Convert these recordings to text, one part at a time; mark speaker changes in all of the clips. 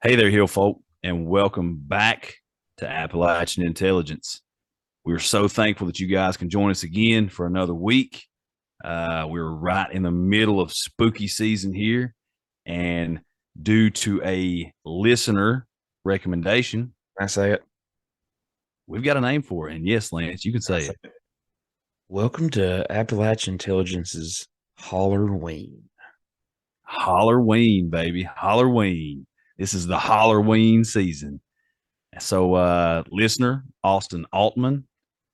Speaker 1: Hey there, Hill folk, and welcome back to Appalachian Intelligence. We're so thankful that you guys can join us again for another week. We're right in the middle of spooky season here, and due to a listener recommendation,
Speaker 2: I say it.
Speaker 1: we've got a name for it. And yes, Lance, you can
Speaker 2: I
Speaker 1: say
Speaker 2: say
Speaker 1: it.
Speaker 2: it. Welcome to Appalachian Intelligence's Hollerween.
Speaker 1: Hollerween, baby. Hollerween. This is the Hollerween season. So, listener Austin Altman,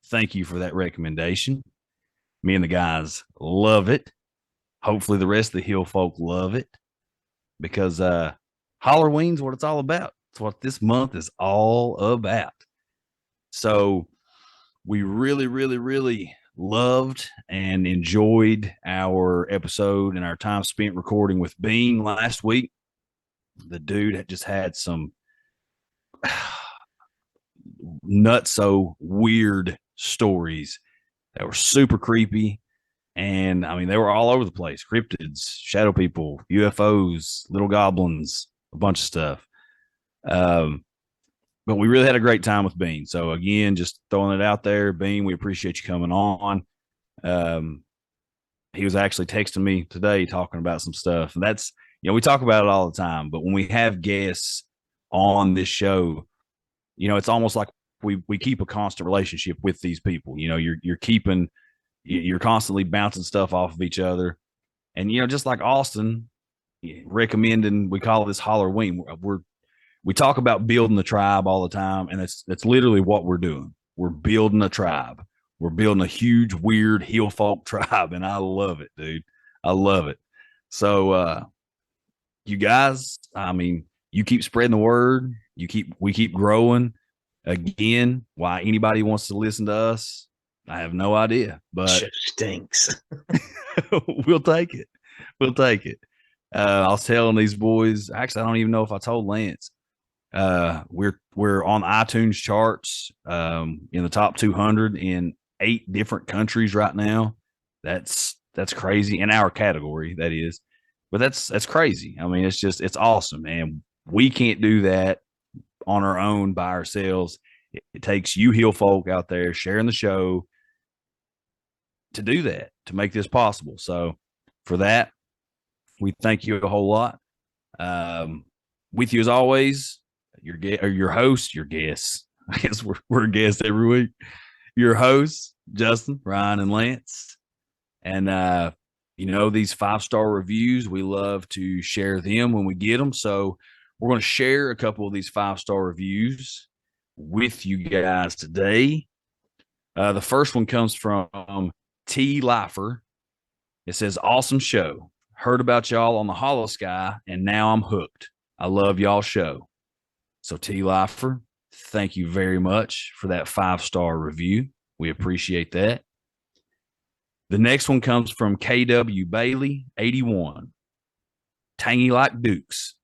Speaker 1: thank you for that recommendation. Me and the guys love it. Hopefully, the rest of the Hill folk love it because Halloween's what it's all about. It's what this month is all about. So, we really loved and enjoyed our episode and our time spent recording with Bean last week. The dude had just had some nutso weird stories that were super creepy. And I mean, they were all over the place: cryptids, shadow people, UFOs, little goblins, a bunch of stuff. Um, but we really had a great time with Bean. So, again, just throwing it out there, Bean, we appreciate you coming on. Um, he was actually texting me today talking about some stuff. And that's, we talk about it all the time. But when we have guests on this show, it's almost like we keep a constant relationship with these people. You're constantly bouncing stuff off of each other. And just like Austin recommending, we call this Halloween. We talk about building the tribe all the time, and that's literally what we're doing. We're building a tribe. We're building a huge, weird hill folk tribe, and I love it, dude. I love it. So, you guys, I mean, you keep spreading the word. We keep growing. Again, why anybody wants to listen to us, I have no idea, but
Speaker 2: Shit stinks.
Speaker 1: we'll take it. We'll take it. I was telling these boys. Actually, I don't even know if I told Lance. We're on iTunes charts in the top 200 in 8 different countries right now. That's crazy in our category, that is. But that's crazy. I mean, it's awesome, man. We can't do that on our own by ourselves. It takes you hill folk out there sharing the show to do that, to make this possible. So for that, we thank you a whole lot. With you as always, your host, your guests. I guess we're guests every week. Your hosts, Justin, Ryan, and Lance. And these 5-star reviews, we love to share them when we get them. So we're going to share a couple of these 5-star reviews with you guys today. The first one comes from T. Lifer. It says, "Awesome show. Heard about y'all on the Hollow Sky, and now I'm hooked. I love y'all show." So, T. Lifer, thank you very much for that 5-star review. We appreciate that. The next one comes from KW Bailey 81. "Tangy like Dukes."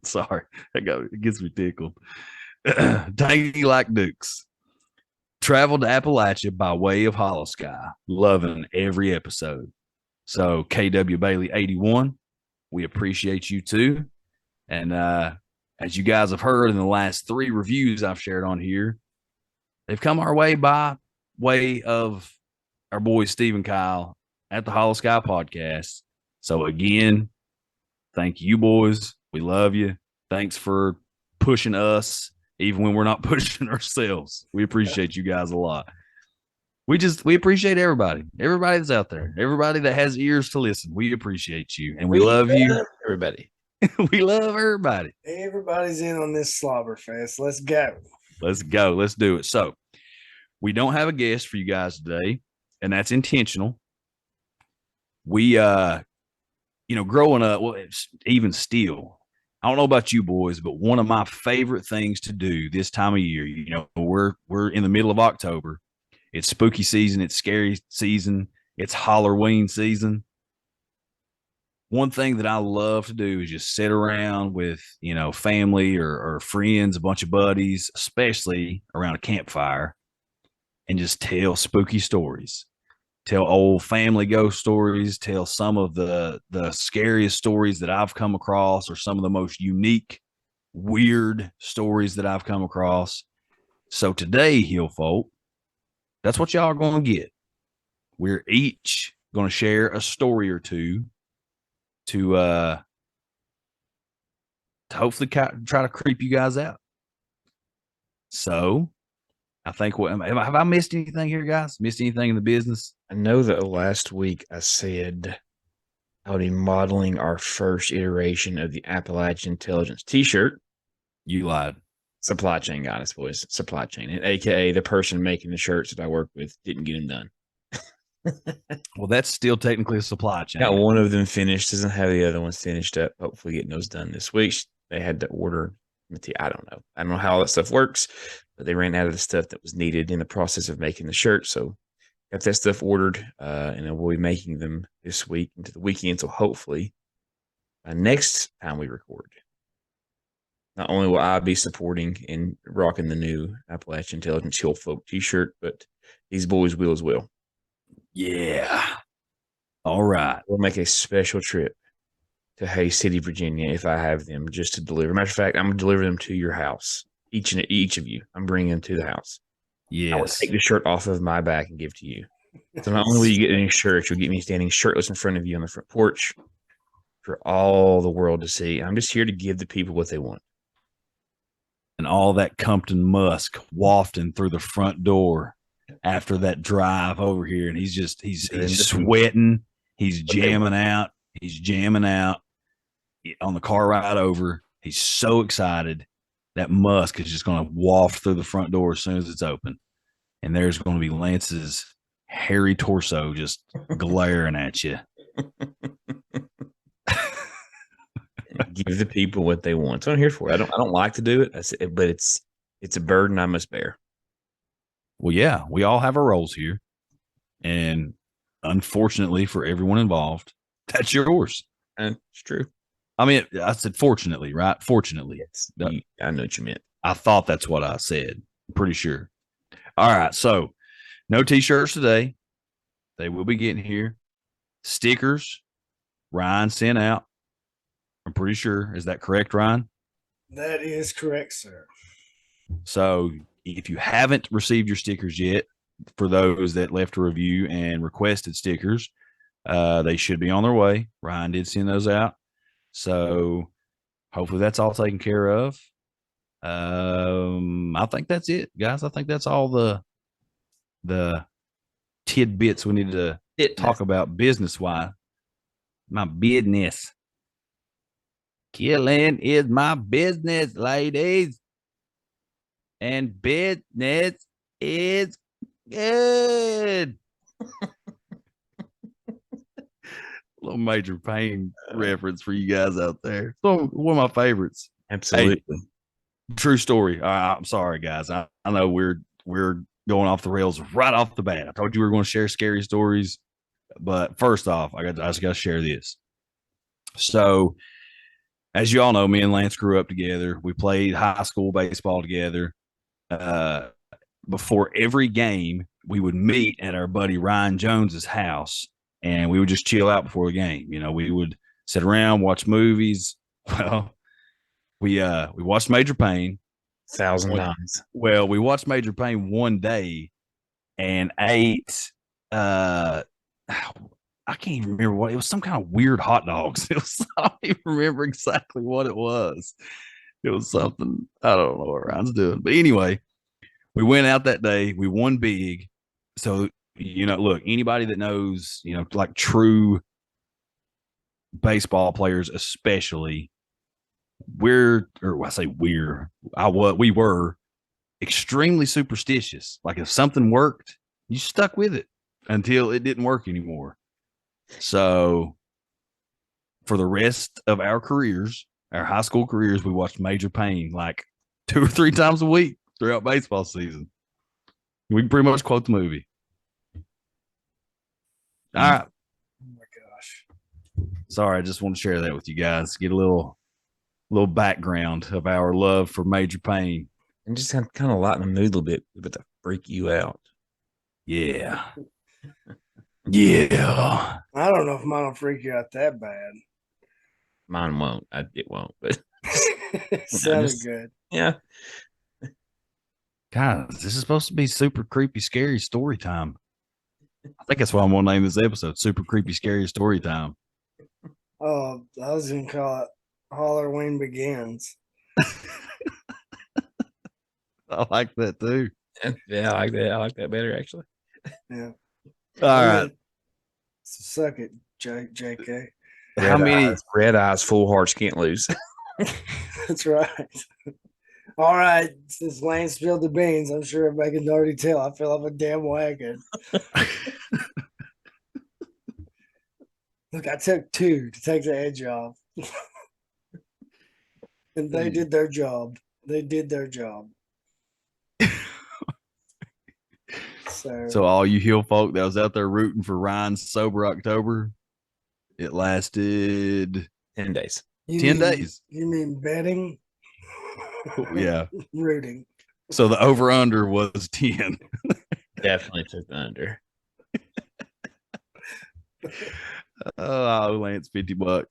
Speaker 1: Sorry, it gets me tickled. "Tangy like Dukes. Traveled to Appalachia by way of Hollow Sky. Loving every episode." So, KW Bailey 81, we appreciate you too. And as you guys have heard in the last 3 reviews I've shared on here, they've come our way by way of our boy Steve and Kyle at the Hollow Sky podcast. So, again, thank you, boys. We love you. Thanks for pushing us, even when we're not pushing ourselves. We appreciate you guys a lot. We appreciate everybody that's out there, everybody that has ears to listen. We appreciate you, and we love you.
Speaker 2: Everybody.
Speaker 1: We love everybody.
Speaker 3: Everybody's in on this slobber fest. Let's go.
Speaker 1: Let's go. Let's do it. So, we don't have a guest for you guys today, and that's intentional. We, growing up, well, even still, I don't know about you boys, but one of my favorite things to do this time of year, we're in the middle of October. It's spooky season. It's scary season. It's Halloween season. One thing that I love to do is just sit around with, family or friends, a bunch of buddies, especially around a campfire, and just tell spooky stories. tell old family ghost stories, tell some of the scariest stories that I've come across, or some of the most unique, weird stories that I've come across. So today, Hill folk, that's what y'all are going to get. We're each going to share a story or two to hopefully try to creep you guys out. So I think have I missed anything here, guys? Missed anything in the business?
Speaker 2: I know that last week I said I would be modeling our first iteration of the Appalachian Intelligence t-shirt.
Speaker 1: You lied.
Speaker 2: Supply chain goddess, boys. Supply chain. And AKA the person making the shirts that I work with didn't get them done.
Speaker 1: Well, that's still technically a supply chain.
Speaker 2: Got one of them finished. Doesn't have the other ones finished up. Hopefully getting those done this week. They had to order. I don't know. I don't know how all that stuff works, but they ran out of the stuff that was needed in the process of making the shirt. So got that stuff ordered, and we'll be making them this week into the weekend. So hopefully next time we record, not only will I be supporting and rocking the new Appalachian Intelligence Hill Folk t-shirt, but these boys will as well.
Speaker 1: Yeah. All right.
Speaker 2: We'll make a special trip to Hayes City, Virginia, if I have them just to deliver. Matter of fact, I'm going to deliver them to your house. Each of you. I'm bringing them to the house.
Speaker 1: Yes.
Speaker 2: I will take the shirt off of my back and give to you. So not only will you get any shirts, you'll get me standing shirtless in front of you on the front porch for all the world to see. I'm just here to give the people what they want.
Speaker 1: And all that Compton musk wafting through the front door after that drive over here. And he's sweating. He's jamming out. He's jamming out on the car ride over. He's so excited. That musk is just going to waft through the front door as soon as it's open. And there's going to be Lance's hairy torso just glaring at you.
Speaker 2: Give the people what they want. That's what I'm here for. I don't like to do it, but it's a burden I must bear.
Speaker 1: Well, yeah, we all have our roles here. And unfortunately for everyone involved, that's yours.
Speaker 2: And it's true.
Speaker 1: I mean, I said fortunately, right? Fortunately.
Speaker 2: I know what you meant.
Speaker 1: I thought that's what I said. I'm pretty sure. All right. So no t-shirts today. They will be getting here. Stickers, Ryan sent out. I'm pretty sure. Is that correct, Ryan?
Speaker 3: That is correct, sir.
Speaker 1: So if you haven't received your stickers yet, for those that left a review and requested stickers, they should be on their way. Ryan did send those out. So hopefully that's all taken care of. I think that's it, guys. I think that's all the tidbits we need to talk about business-wise. My business. Killing is my business, ladies. And business is good. Little Major Pain reference for you guys out there. So one of my favorites.
Speaker 2: Absolutely.
Speaker 1: Hey, true story. I'm sorry, guys. I know we're going off the rails right off the bat. I told you we were going to share scary stories, but first off, I just got to share this. So, as you all know, me and Lance grew up together. We played high school baseball together. Before every game, we would meet at our buddy Ryan Jones's house, and we would just chill out before the game. You know, we would sit around, watch movies. Well, we watched Major Pain
Speaker 2: 1,000 times.
Speaker 1: Well, we watched Major Pain one day and ate I can't even remember what it was. Some kind of weird hot dogs. It was, I don't even remember exactly what it was. It was something, I don't know what Ryan's doing. But anyway, we went out that day. We won big. So, you know, look, anybody that knows, you know, like true baseball players, especially, we were extremely superstitious. Like if something worked, you stuck with it until it didn't work anymore. So for the rest of our careers, our high school careers, we watched Major Pain like 2 or 3 times a week throughout baseball season. We can pretty much quote the movie. All right.
Speaker 3: Oh my gosh.
Speaker 1: Sorry, I just want to share that with you guys. Get a little background of our love for Major Pain.
Speaker 2: And just kind of lighten the mood a little bit to freak you out.
Speaker 1: Yeah. Yeah.
Speaker 3: I don't know if mine will freak you out that bad.
Speaker 2: Mine won't. It won't. But
Speaker 3: Sounded good.
Speaker 2: yeah.
Speaker 1: Guys, this is supposed to be super creepy, scary story time. I think that's why I'm gonna name this episode Super Creepy, Scary Story Time.
Speaker 3: Oh, I was gonna call it Hollerween Begins.
Speaker 1: I like that too.
Speaker 2: Yeah, I like that. I like that better actually.
Speaker 3: Yeah.
Speaker 1: All right.
Speaker 3: So suck it, JK.
Speaker 1: How many?
Speaker 2: Red eyes, full hearts can't lose.
Speaker 3: That's right. All right. Since Lane spilled the beans, I'm sure everybody can already tell I fell off a damn wagon. Look, I took 2 to take the edge off. And they did their job. They did their job.
Speaker 1: So all you hill folk that was out there rooting for Ryan's sober October, it lasted
Speaker 2: 10 days.
Speaker 1: 10 days.
Speaker 3: You mean betting?
Speaker 1: Yeah.
Speaker 3: Rooting.
Speaker 1: So the over under was 10.
Speaker 2: Definitely took the under.
Speaker 1: Oh, Lance, $50.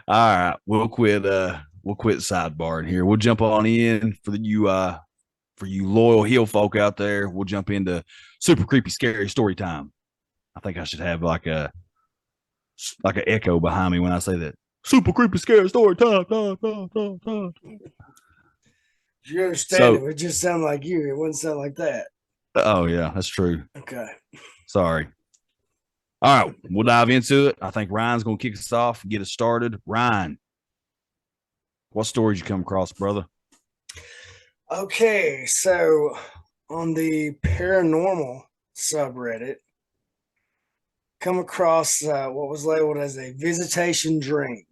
Speaker 1: All right, we'll quit sidebarring here. We'll jump on in for you loyal hill folk out there. We'll jump into super creepy, scary story time. I think I should have like an echo behind me when I say that. Super creepy, scary story time.
Speaker 3: You understand it would just sound like you. It wouldn't sound like that.
Speaker 1: Oh yeah, that's true.
Speaker 3: Okay.
Speaker 1: Sorry. All right, we'll dive into it. I think Ryan's gonna kick us off and get us started. Ryan, what stories you come across, brother?
Speaker 3: Okay, so on the paranormal subreddit, come across what was labeled as a visitation dream.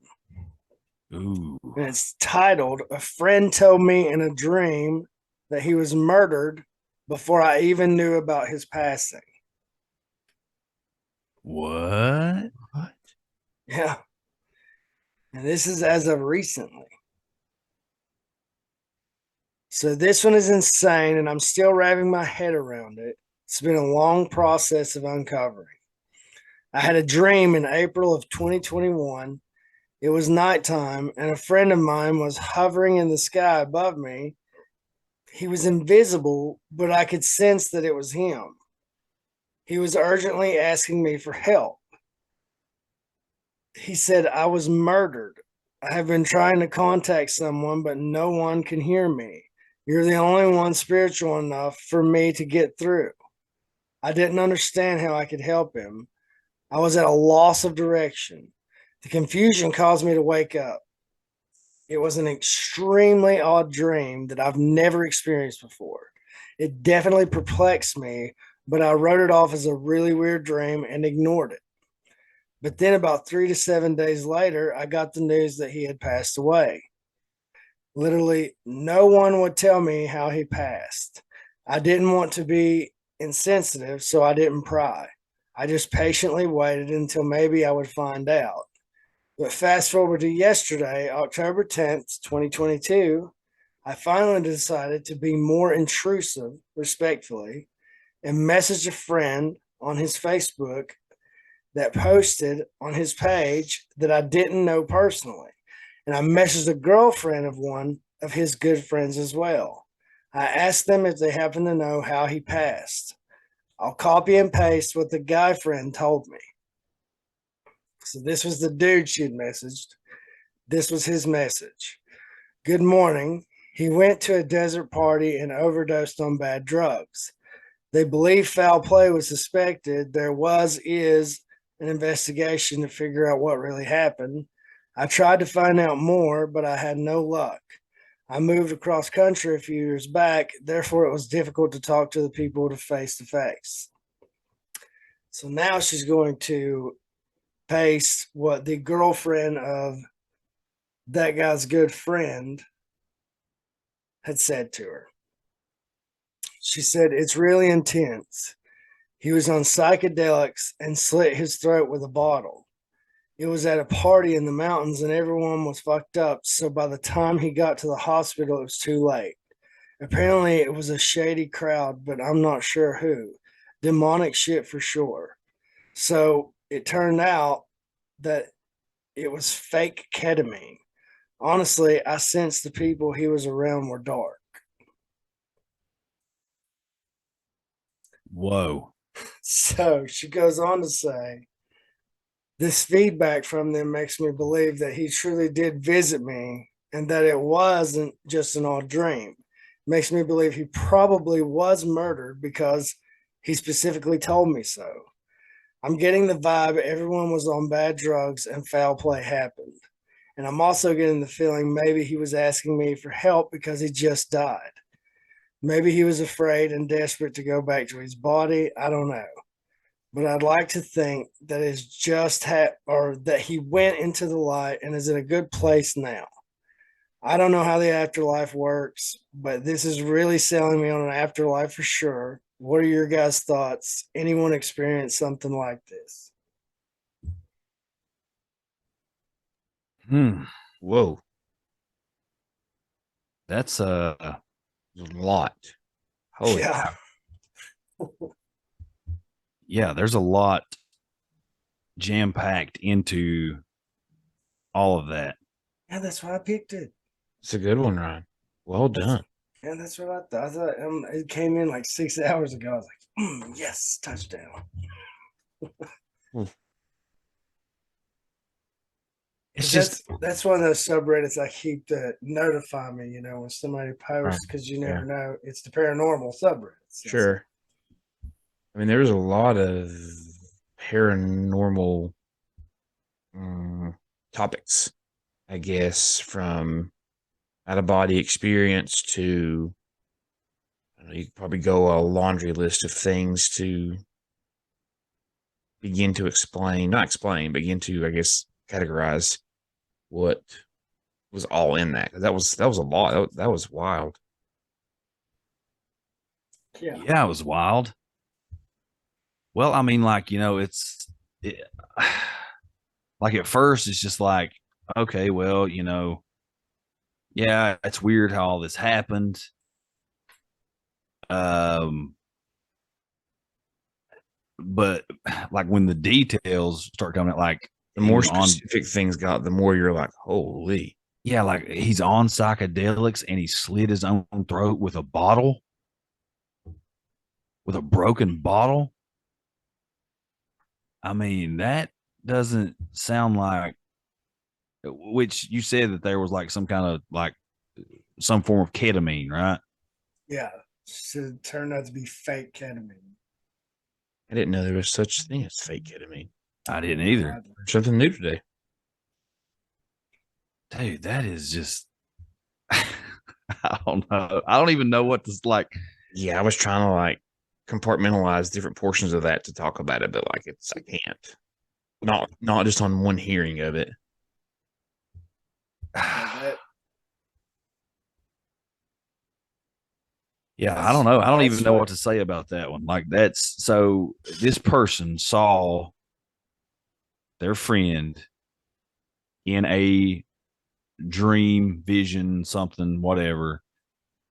Speaker 1: Ooh.
Speaker 3: And it's titled, "A friend told me in a dream that he was murdered before I even knew about his passing."
Speaker 1: What?
Speaker 3: Yeah. And this is as of recently. So this one is insane, and I'm still wrapping my head around it. It's been a long process of uncovering. I had a dream in April of 2021. It was nighttime, and a friend of mine was hovering in the sky above me. He was invisible, but I could sense that it was him. He was urgently asking me for help. He said, "I was murdered. I have been trying to contact someone, but no one can hear me. You're the only one spiritual enough for me to get through." I didn't understand how I could help him. I was at a loss of direction. The confusion caused me to wake up. It was an extremely odd dream that I've never experienced before. It definitely perplexed me, but I wrote it off as a really weird dream and ignored it. But then about 3 to 7 days later, I got the news that he had passed away. Literally, no one would tell me how he passed. I didn't want to be insensitive, so I didn't pry. I just patiently waited until maybe I would find out. But fast forward to yesterday, October 10th, 2022, I finally decided to be more intrusive, respectfully, and messaged a friend on his Facebook that posted on his page that I didn't know personally. And I messaged a girlfriend of one of his good friends as well. I asked them if they happen to know how he passed. I'll copy and paste what the guy friend told me. So this was the dude she had messaged. This was his message. "Good morning. He went to a desert party and overdosed on bad drugs. They believe foul play was suspected. There is an investigation to figure out what really happened. I tried to find out more, but I had no luck. I moved across country a few years back, therefore it was difficult to talk to the people to face. So now she's going to paste what the girlfriend of that guy's good friend had said to her. She said, "It's really intense. He was on psychedelics and slit his throat with a bottle. It was at a party in the mountains and everyone was fucked up. So by the time he got to the hospital, it was too late. Apparently, it was a shady crowd, but I'm not sure who. Demonic shit for sure. So it turned out that it was fake ketamine. Honestly, I sensed the people he was around were dark.
Speaker 1: Whoa.
Speaker 3: So she goes on to say, this feedback from them makes me believe that he truly did visit me and that it wasn't just an odd dream. Makes me believe he probably was murdered because he specifically told me so. I'm getting the vibe everyone was on bad drugs and foul play happened. And I'm also getting the feeling maybe he was asking me for help because he just died. Maybe he was afraid and desperate to go back to his body. I don't know. But I'd like to think that it's just or that he went into the light and is in a good place now. I don't know how the afterlife works, but this is really selling me on an afterlife for sure. What are your guys' thoughts? Anyone experienced something like this?
Speaker 2: Whoa,
Speaker 1: That's
Speaker 2: a lot. Holy
Speaker 3: Yeah.
Speaker 1: yeah, there's a lot jam packed into all of that.
Speaker 3: Yeah, that's why I picked it.
Speaker 2: It's a good one, Ryan. Well done.
Speaker 3: Yeah, that's what I thought. I thought it came in like 6 hours ago. I was like, yes, touchdown.
Speaker 1: It's just
Speaker 3: that's one of those subreddits I keep to notify me, when somebody posts, because you never know. It's the paranormal subreddits.
Speaker 2: Sure. I mean, there's a lot of paranormal topics, I guess, from out of body experience to, you could probably go a laundry list of things to begin to begin to, I guess, categorize what was all in that. That was a lot. That was wild.
Speaker 3: Yeah,
Speaker 1: it was wild. Well, I mean, like, like at first it's just like, okay, well, yeah, it's weird how all this happened. But like when the details start coming, like
Speaker 2: the more specific things got, the more you're like, holy.
Speaker 1: Yeah, like he's on psychedelics and he slit his own throat with a bottle, with a broken bottle. I mean, that doesn't sound like, which you said that there was like some kind of like some form of ketamine, right?
Speaker 3: Yeah. So it turned out to be fake ketamine.
Speaker 2: I didn't know there was such a thing as fake ketamine.
Speaker 1: I didn't either.
Speaker 2: Something new today.
Speaker 1: Dude, that is just, I don't know. I don't even know what to like.
Speaker 2: Yeah, I was trying to like compartmentalize different portions of that to talk about it, but like I can't. Not just on one hearing of it.
Speaker 1: Yeah, I don't know. I don't even know what to say about that one. Like that's so this person saw their friend in a dream, vision, something, whatever,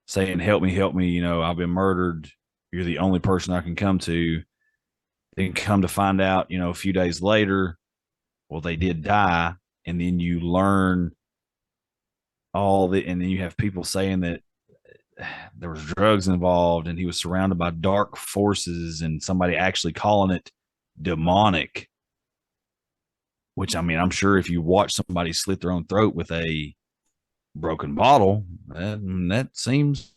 Speaker 1: saying, help me, I've been murdered. You're the only person I can come to. Then come to find out, a few days later, well, they did die. And then you learn and then you have people saying that there was drugs involved and he was surrounded by dark forces and somebody actually calling it demonic, which, I mean, I'm sure if you watch somebody slit their own throat with a broken bottle, that seems.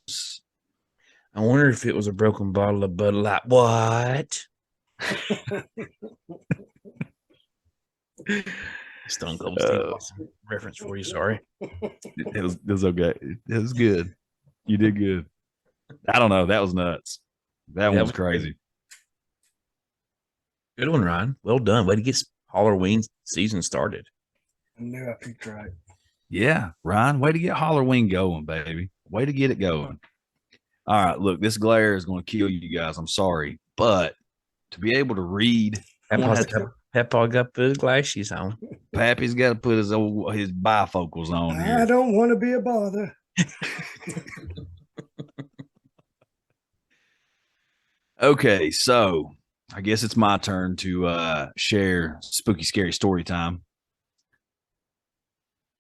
Speaker 2: I wonder if it was a broken bottle of Bud Light. What? Stone Cold Steve Austin reference for you. Sorry.
Speaker 1: It was okay. It was good. You did good. I don't know. That was nuts. That one was crazy.
Speaker 2: Good one, Ryan. Well done. Way to get Hollerween season started.
Speaker 3: I knew I picked right.
Speaker 1: Yeah, Ryan, way to get Hollerween going, baby. Way to get it going. All right, look, this glare is going to kill you guys. I'm sorry, but to be able to read,
Speaker 2: Peppa got to put his glasses on.
Speaker 1: Pappy's got to put his bifocals on here.
Speaker 3: I don't want to be a bother.
Speaker 1: Okay, so I guess it's my turn to share spooky, scary story time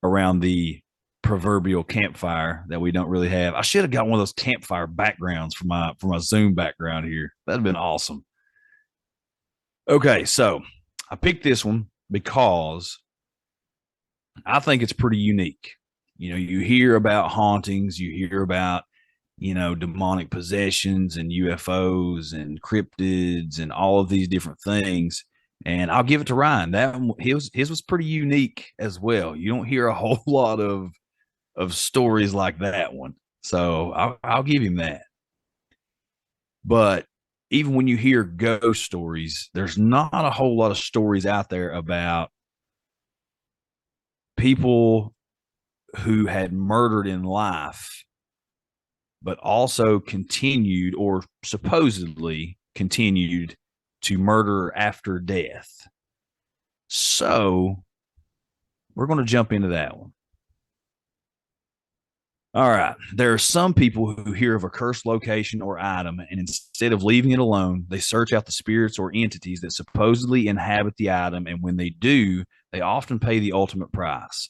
Speaker 1: around the proverbial campfire that we don't really have. I should have got one of those campfire backgrounds for my Zoom background here. That'd have been awesome. Okay, so I picked this one because I think it's pretty unique. You know, you hear about hauntings, you hear about, you know, demonic possessions and UFOs and cryptids and all of these different things. And I'll give it to Ryan. That one, his was pretty unique as well. You don't hear a whole lot of stories like that one. So I'll give him that. But even when you hear ghost stories, there's not a whole lot of stories out there about people who had murdered in life, but also continued or supposedly continued to murder after death. So we're going to jump into that one. All right. There are some people who hear of a cursed location or item, and instead of leaving it alone, they search out the spirits or entities that supposedly inhabit the item. And when they do, they often pay the ultimate price.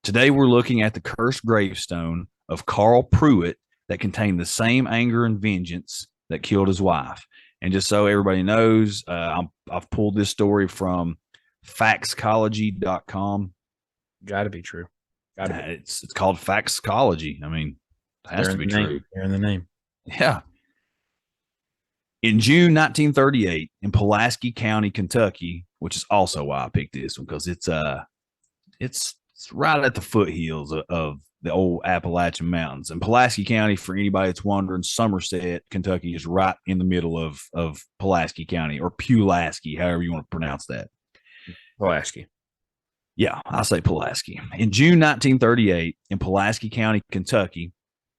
Speaker 1: Today, we're looking at the cursed gravestone of Carl Pruitt that contained the same anger and vengeance that killed his wife. And just so everybody knows, I've pulled this story from factscology.com.
Speaker 2: Got to be true.
Speaker 1: It's called Factscology. I mean, it has to be true.
Speaker 2: They're in the name.
Speaker 1: Yeah. In June 1938, in Pulaski County, Kentucky, which is also why I picked this one, because it's right at the foothills of the old Appalachian Mountains. And Pulaski County, for anybody that's wondering, Somerset, Kentucky is right in the middle of Pulaski County, or Pulaski, however you want to pronounce that.
Speaker 2: Pulaski.
Speaker 1: Yeah, I say Pulaski. In June 1938, in Pulaski County, Kentucky,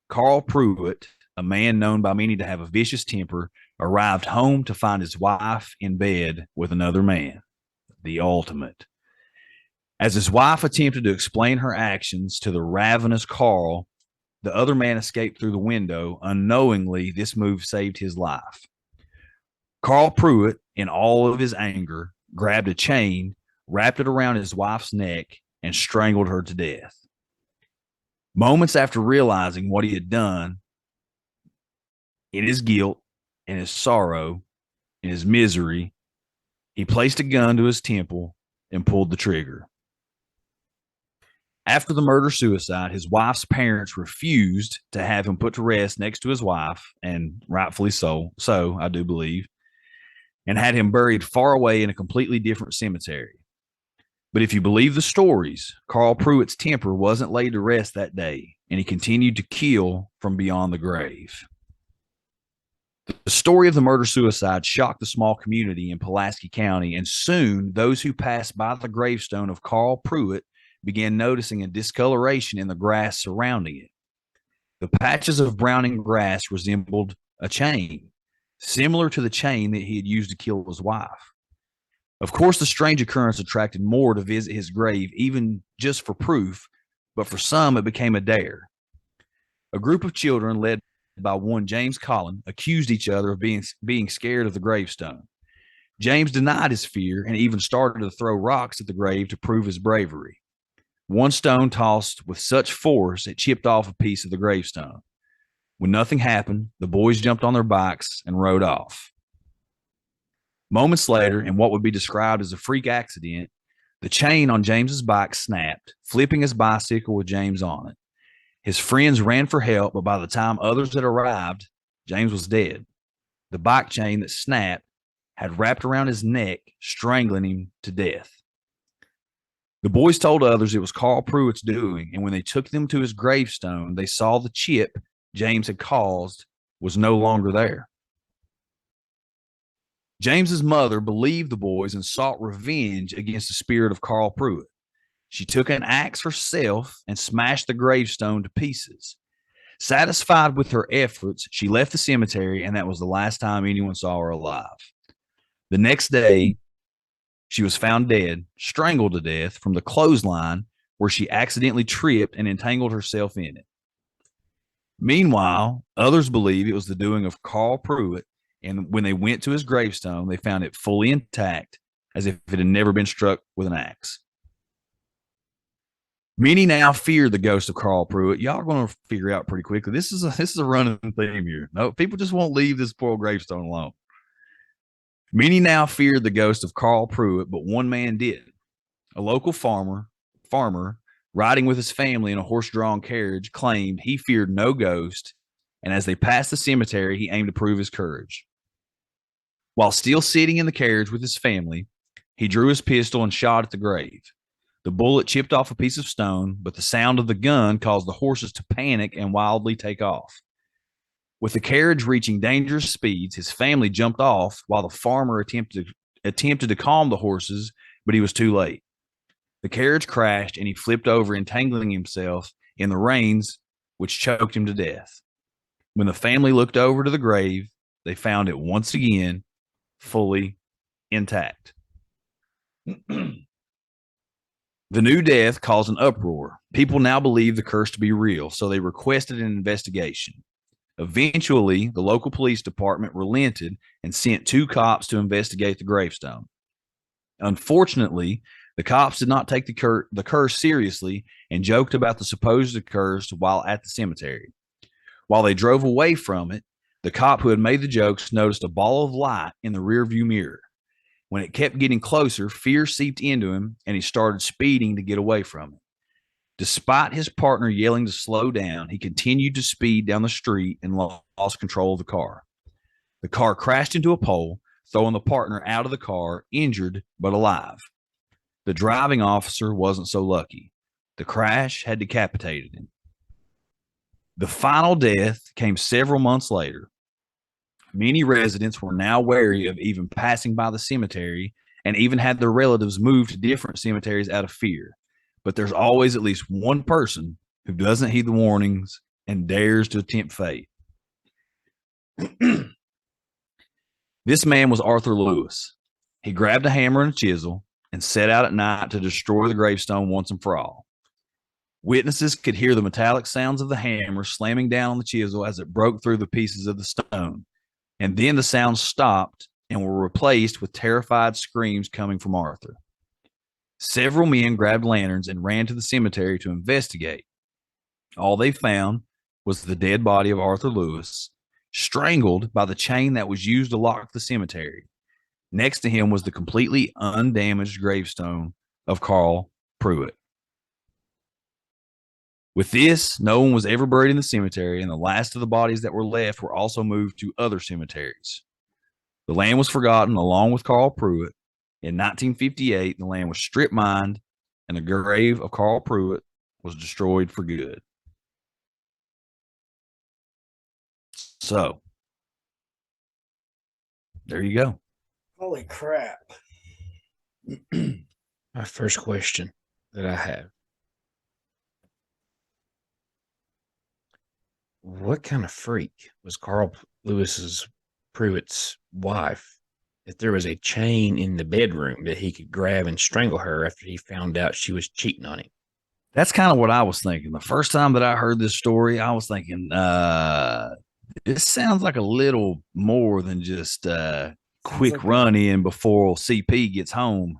Speaker 1: Carl Pruitt, a man known by many to have a vicious temper, arrived home to find his wife in bed with another man, the ultimate. As his wife attempted to explain her actions to the ravenous Carl, the other man escaped through the window. Unknowingly, this move saved his life. Carl Pruitt, in all of his anger, grabbed a chain, wrapped it around his wife's neck, and strangled her to death. Moments after realizing what he had done, in his guilt, in his sorrow, in his misery, he placed a gun to his temple and pulled the trigger. After the murder-suicide, his wife's parents refused to have him put to rest next to his wife, and rightfully so, I do believe, and had him buried far away in a completely different cemetery. But if you believe the stories, Carl Pruitt's temper wasn't laid to rest that day, and he continued to kill from beyond the grave. The story of the murder-suicide shocked the small community in Pulaski County, and soon those who passed by the gravestone of Carl Pruitt began noticing a discoloration in the grass surrounding it. The patches of browning grass resembled a chain, similar to the chain that he had used to kill his wife. Of course, the strange occurrence attracted more to visit his grave, even just for proof, but for some, it became a dare. A group of children, led by one James Collin, accused each other of being scared of the gravestone. James denied his fear and even started to throw rocks at the grave to prove his bravery. One stone tossed with such force, it chipped off a piece of the gravestone. When nothing happened, the boys jumped on their bikes and rode off. Moments later, in what would be described as a freak accident, the chain on James's bike snapped, flipping his bicycle with James on it. His friends ran for help, but by the time others had arrived, James was dead. The bike chain that snapped had wrapped around his neck, strangling him to death. The boys told others it was Carl Pruitt's doing, and when they took them to his gravestone, they saw the chip James had caused was no longer there. James's mother believed the boys and sought revenge against the spirit of Carl Pruitt. She took an axe herself and smashed the gravestone to pieces. Satisfied with her efforts, she left the cemetery, and that was the last time anyone saw her alive. The next day, she was found dead, strangled to death from the clothesline where she accidentally tripped and entangled herself in it. Meanwhile, others believe it was the doing of Carl Pruitt, And when they went to his gravestone, they found it fully intact, as if it had never been struck with an axe. Many now fear the ghost of Carl Pruitt. Y'all are going to figure out pretty quickly. This is a running theme here. No, people just won't leave this poor gravestone alone. Many now feared the ghost of Carl Pruitt, but one man did. A local farmer riding with his family in a horse-drawn carriage claimed he feared no ghost, and as they passed the cemetery, he aimed to prove his courage. While still sitting in the carriage with his family, he drew his pistol and shot at the grave. The bullet chipped off a piece of stone, but the sound of the gun caused the horses to panic and wildly take off. With the carriage reaching dangerous speeds, his family jumped off while the farmer attempted to calm the horses, but he was too late. The carriage crashed and he flipped over, entangling himself in the reins, which choked him to death. When the family looked over to the grave, they found it once again fully intact. The new death caused an uproar. People now believe the curse to be real, so they requested an investigation. Eventually, the local police department relented and sent 2 cops to investigate the gravestone. Unfortunately, the cops did not take the curse seriously and joked about the supposed curse while at the cemetery. While they drove away from it, the cop who had made the jokes noticed a ball of light in the rearview mirror. When it kept getting closer, fear seeped into him, and he started speeding to get away from it. Despite his partner yelling to slow down, he continued to speed down the street and lost control of the car. The car crashed into a pole, throwing the partner out of the car, injured but alive. The driving officer wasn't so lucky. The crash had decapitated him. The final death came several months later. Many residents were now wary of even passing by the cemetery and even had their relatives moved to different cemeteries out of fear. But there's always at least one person who doesn't heed the warnings and dares to tempt fate. This man was Arthur Lewis. He grabbed a hammer and a chisel and set out at night to destroy the gravestone once and for all. Witnesses could hear the metallic sounds of the hammer slamming down on the chisel as it broke through the pieces of the stone. And then the sounds stopped and were replaced with terrified screams coming from Arthur. Several men grabbed lanterns and ran to the cemetery to investigate. All they found was the dead body of Arthur Lewis, strangled by the chain that was used to lock the cemetery. Next to him was the completely undamaged gravestone of Carl Pruitt. With this, no one was ever buried in the cemetery, and the last of the bodies that were left were also moved to other cemeteries. The land was forgotten along with Carl Pruitt. In 1958, the land was strip mined, and the grave of Carl Pruitt was destroyed for good. So, there you go.
Speaker 3: Holy crap.
Speaker 2: My first question that I have. What kind of freak was Carl Lewis's Pruitt's wife if there was a chain in the bedroom that he could grab and strangle her after he found out she was cheating on him?
Speaker 1: That's kind of what I was thinking. The first time that I heard this story, I was thinking, this sounds like a little more than just quick
Speaker 3: like
Speaker 1: run in before CP gets home.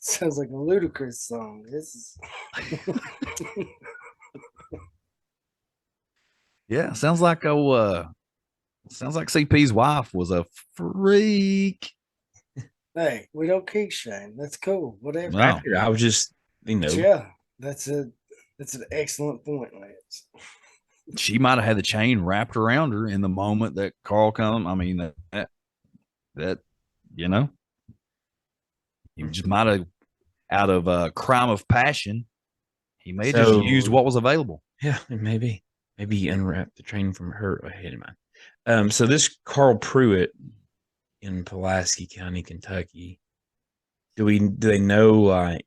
Speaker 3: Sounds like a ludicrous song. This is
Speaker 1: Yeah, sounds like CP's wife was a freak.
Speaker 3: Hey, we don't kink shame. That's cool. Whatever.
Speaker 1: Wow.
Speaker 2: I was just,
Speaker 3: Yeah, that's an excellent point, Lance.
Speaker 1: She might have had the chain wrapped around her in the moment that Carl come. I mean, that you know, he just might have, out of a crime of passion, he may have just used what was available.
Speaker 2: Yeah, maybe he unwrapped the chain from her head of mine. So this Carl Pruitt in Pulaski County, Kentucky. Do they know, like,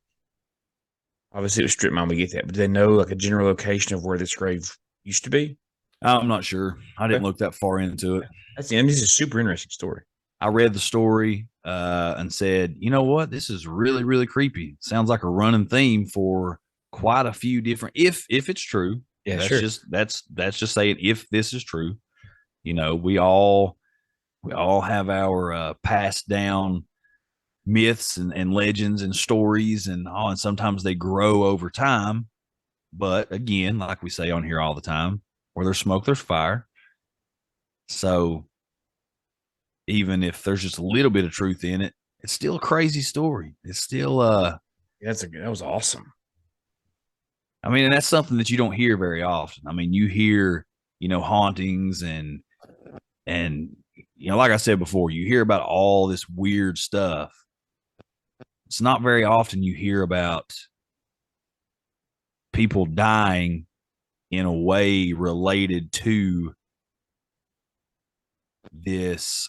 Speaker 2: obviously it was strip mine, we get that, but do they know like a general location of where this grave used to be?
Speaker 1: I'm not sure. I didn't look that far into it.
Speaker 2: This is a super interesting story.
Speaker 1: I read the story and said, you know what? This is really, really creepy. Sounds like a running theme for quite a few different, if it's true.
Speaker 2: Yeah,
Speaker 1: that's
Speaker 2: sure.
Speaker 1: just saying if this is true. You know, we all We all have our passed down myths and legends and stories and sometimes they grow over time. But again, like we say on here all the time, where there's smoke, there's fire. So even if there's just a little bit of truth in it, it's still a crazy story. It's still
Speaker 2: That was awesome.
Speaker 1: I mean, and that's something that you don't hear very often. I mean, you hear, hauntings and like I said before, you hear about all this weird stuff. It's not very often you hear about people dying in a way related to this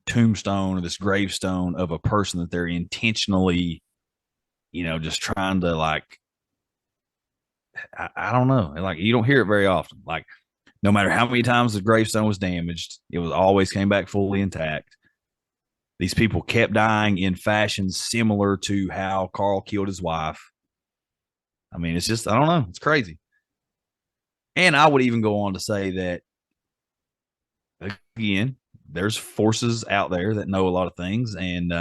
Speaker 1: tombstone or this gravestone of a person that they're intentionally, just trying to I don't know. Like you don't hear it very often. Like no matter how many times the gravestone was damaged, it was always came back fully intact. These people kept dying in fashions similar to how Carl killed his wife. I mean, it's just, I don't know. It's crazy. And I would even go on to say that, again, there's forces out there that know a lot of things. And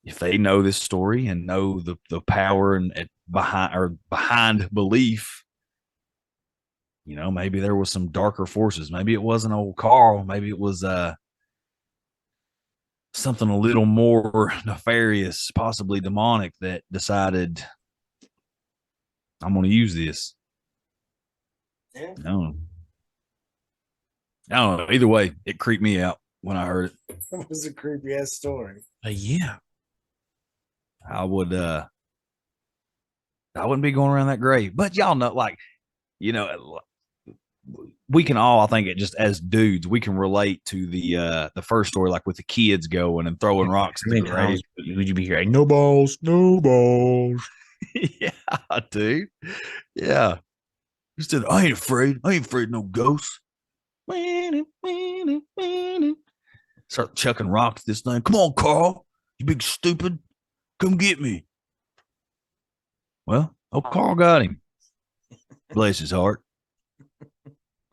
Speaker 1: if they know this story and know the power and behind belief, maybe there was some darker forces. Maybe it wasn't old Carl. Maybe it was something a little more nefarious, possibly demonic, that decided I'm going to use this.
Speaker 3: Yeah.
Speaker 1: I don't know. Either way, it creeped me out when I heard it.
Speaker 3: It was a creepy ass story.
Speaker 2: Yeah.
Speaker 1: I wouldn't be going around that grave. But y'all know, we can all, I think, just as dudes, we can relate to the first story, like with the kids going and throwing rocks.
Speaker 2: How many times would you be hearing no balls, no balls?
Speaker 1: Yeah, dude. Yeah. He said, I ain't afraid. I ain't afraid of no ghosts. Start chucking rocks at this thing. Come on, Carl. You big stupid. Come get me. Well, Carl got him. Bless his heart.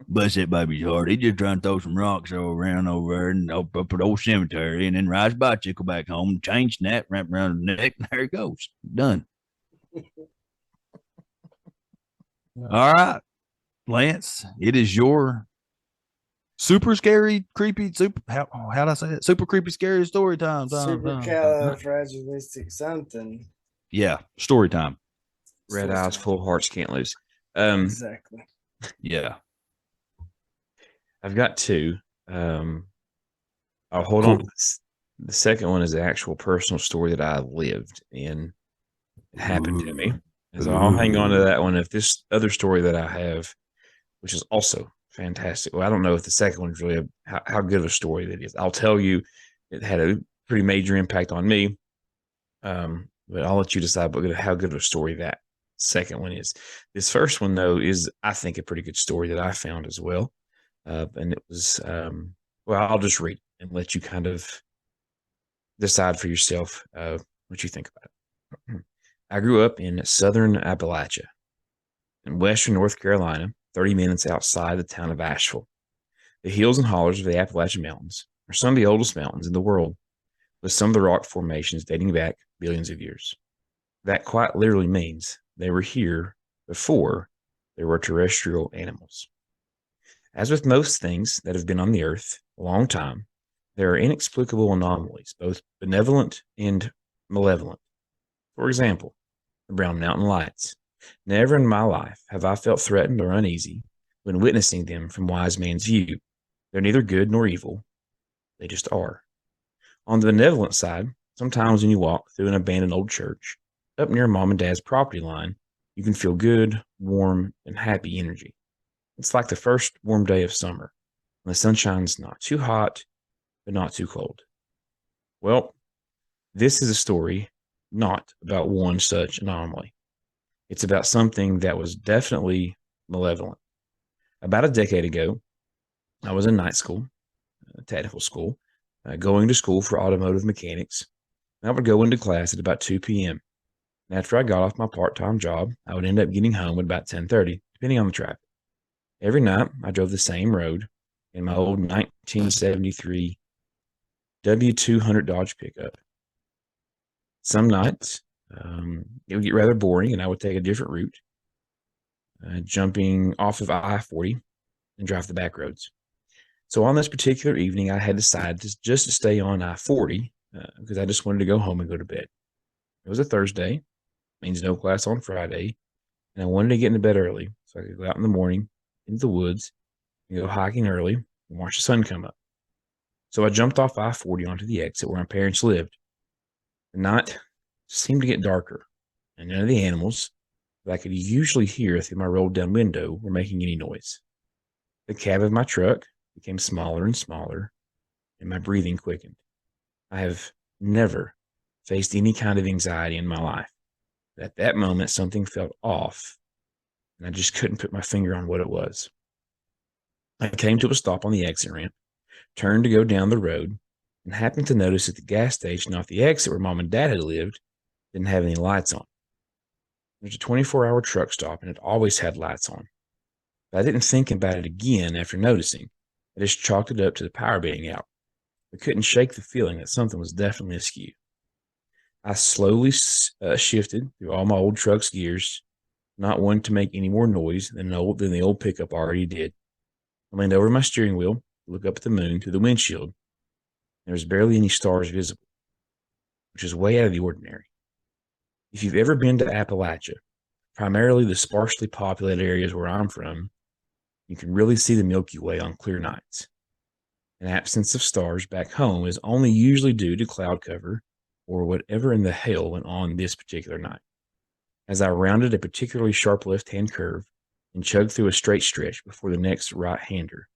Speaker 1: Bless that baby's heart. He just trying to throw some rocks around over there and up at the old cemetery and then rides bicycle back home, chain snap, wrap around the neck, and there he goes. Done. All right, Lance, it is your super scary, creepy, how'd I say it? Super creepy, scary story time.
Speaker 3: Supercalifragilistic something.
Speaker 1: Yeah, story time.
Speaker 2: Red eyes, full hearts, can't lose.
Speaker 3: Exactly.
Speaker 1: Yeah.
Speaker 2: I've got two. I'll hold
Speaker 1: Cool.
Speaker 2: on. The second one is the actual personal story that I lived in. It happened to me. So I'll hang on to that one. If this other story that I have, which is also fantastic. Well, I don't know if the second one is really how good of a story that is. I'll tell you, it had a pretty major impact on me. But I'll let you decide how good of a story that second one is. This first one, though, is, I think, a pretty good story that I found as well. And it was, well, I'll just read and let you kind of decide for yourself what you think about it. I grew up in southern Appalachia in western North Carolina, 30 minutes outside the town of Asheville. The hills and hollers of the Appalachian Mountains are some of the oldest mountains in the world, with some of the rock formations dating back billions of years. That quite literally means they were here before there were terrestrial animals. As with most things that have been on the earth a long time, there are inexplicable anomalies, both benevolent and malevolent. For example, the Brown Mountain Lights. Never in my life have I felt threatened or uneasy when witnessing them from wise man's view. They're neither good nor evil. They just are. On the benevolent side, sometimes when you walk through an abandoned old church up near mom and dad's property line, you can feel good, warm, and happy energy. It's like the first warm day of summer, when the sunshine's not too hot, but not too cold. Well, this is a story not about one such anomaly. It's about something that was definitely malevolent. About a decade ago, I was in night school, technical school, going to school for automotive mechanics. I would go into class at about 2 p.m. And after I got off my part-time job, I would end up getting home at about 10:30, depending on the traffic. Every night, I drove the same road, in my old 1973 W200 Dodge pickup. Some nights, it would get rather boring and I would take a different route, jumping off of I-40 and drive the back roads. So on this particular evening, I had decided just to stay on I-40 because I just wanted to go home and go to bed. It was a Thursday, means no class on Friday, and I wanted to get into bed early so I could go out in the morning into the woods and go hiking early and watch the sun come up. So I jumped off I-40 onto the exit where my parents lived. The night seemed to get darker, and none of the animals that I could usually hear through my rolled down window were making any noise. The cab of my truck became smaller and smaller, and my breathing quickened. I have never faced any kind of anxiety in my life. But at that moment, something felt off, and I just couldn't put my finger on what it was. I came to a stop on the exit ramp, turned to go down the road, and happened to notice that the gas station off the exit where Mom and Dad had lived didn't have any lights on. There's a 24-hour truck stop, and it always had lights on. But I didn't think about it again after noticing. I just chalked it up to the power being out. I couldn't shake the feeling that something was definitely askew. I slowly shifted through all my old truck's gears, not wanting to make any more noise than the old pickup already did. I leaned over my steering wheel to look up at the moon through the windshield. There was barely any stars visible, which is way out of the ordinary. If you've ever been to Appalachia, primarily the sparsely populated areas where I'm from, you can really see the Milky Way on clear nights. An absence of stars back home is only usually due to cloud cover or whatever in the hell went on this particular night. As I rounded a particularly sharp left-hand curve and chugged through a straight stretch before the next right-hander,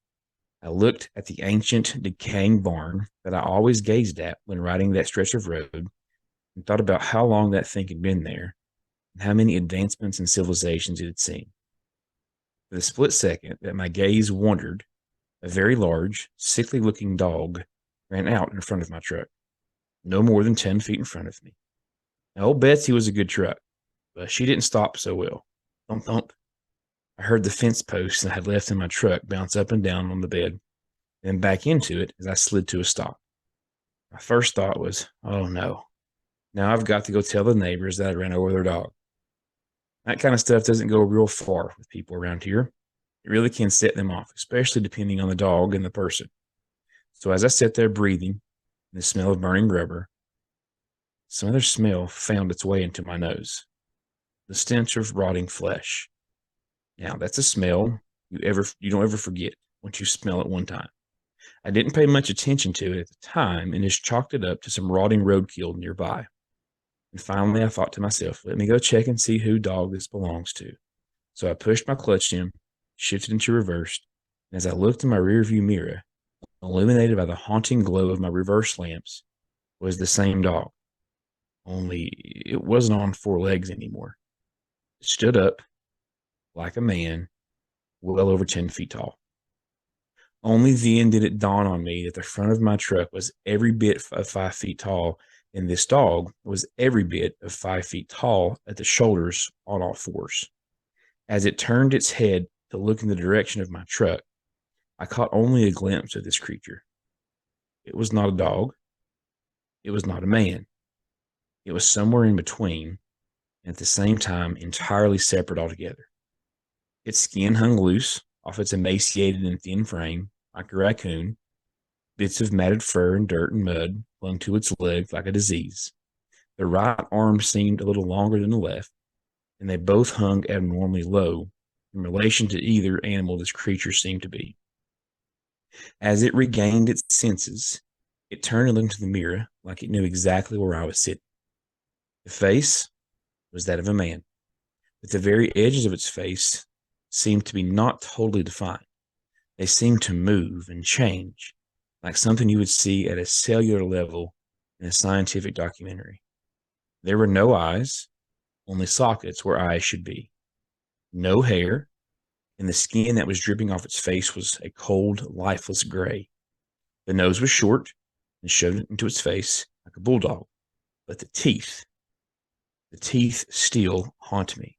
Speaker 2: I looked at the ancient, decaying barn that I always gazed at when riding that stretch of road and thought about how long that thing had been there and how many advancements and civilizations it had seen. For the split second that my gaze wandered, a very large, sickly-looking dog ran out in front of my truck, no more than 10 feet in front of me. Now, old Betsy was a good truck, but she didn't stop so well. Thump, thump. I heard the fence posts that I had left in my truck bounce up and down on the bed, and then back into it as I slid to a stop. My first thought was, oh no, now I've got to go tell the neighbors that I ran over their dog. That kind of stuff doesn't go real far with people around here. It really can set them off, especially depending on the dog and the person. So as I sat there breathing, the smell of burning rubber, some other smell found its way into my nose. The stench of rotting flesh. Now, that's a smell you don't ever forget once you smell it one time. I didn't pay much attention to it at the time and just chalked it up to some rotting roadkill nearby. And finally, I thought to myself, let me go check and see who dog this belongs to. So I pushed my clutch in, shifted into reverse, and as I looked in my rearview mirror, illuminated by the haunting glow of my reverse lamps, was the same dog. Only it wasn't on four legs anymore. It stood up like a man, well over 10 feet tall. Only then did it dawn on me that the front of my truck was every bit of 5 feet tall, and this dog was every bit of 5 feet tall at the shoulders on all fours. As it turned its head to look in the direction of my truck, I caught only a glimpse of this creature. It was not a dog. It was not a man. It was somewhere in between, and at the same time entirely separate altogether. Its skin hung loose off its emaciated and thin frame, like a raccoon. Bits of matted fur and dirt and mud clung to its legs like a disease. The right arm seemed a little longer than the left, and they both hung abnormally low in relation to either animal this creature seemed to be. As it regained its senses, it turned and looked into the mirror like it knew exactly where I was sitting. The face was that of a man, but the very edges of its face seemed to be not totally defined. They seemed to move and change, like something you would see at a cellular level in a scientific documentary. There were no eyes, only sockets where eyes should be. No hair, and the skin that was dripping off its face was a cold, lifeless gray. The nose was short and showed into its face like a bulldog, but the teeth still haunt me.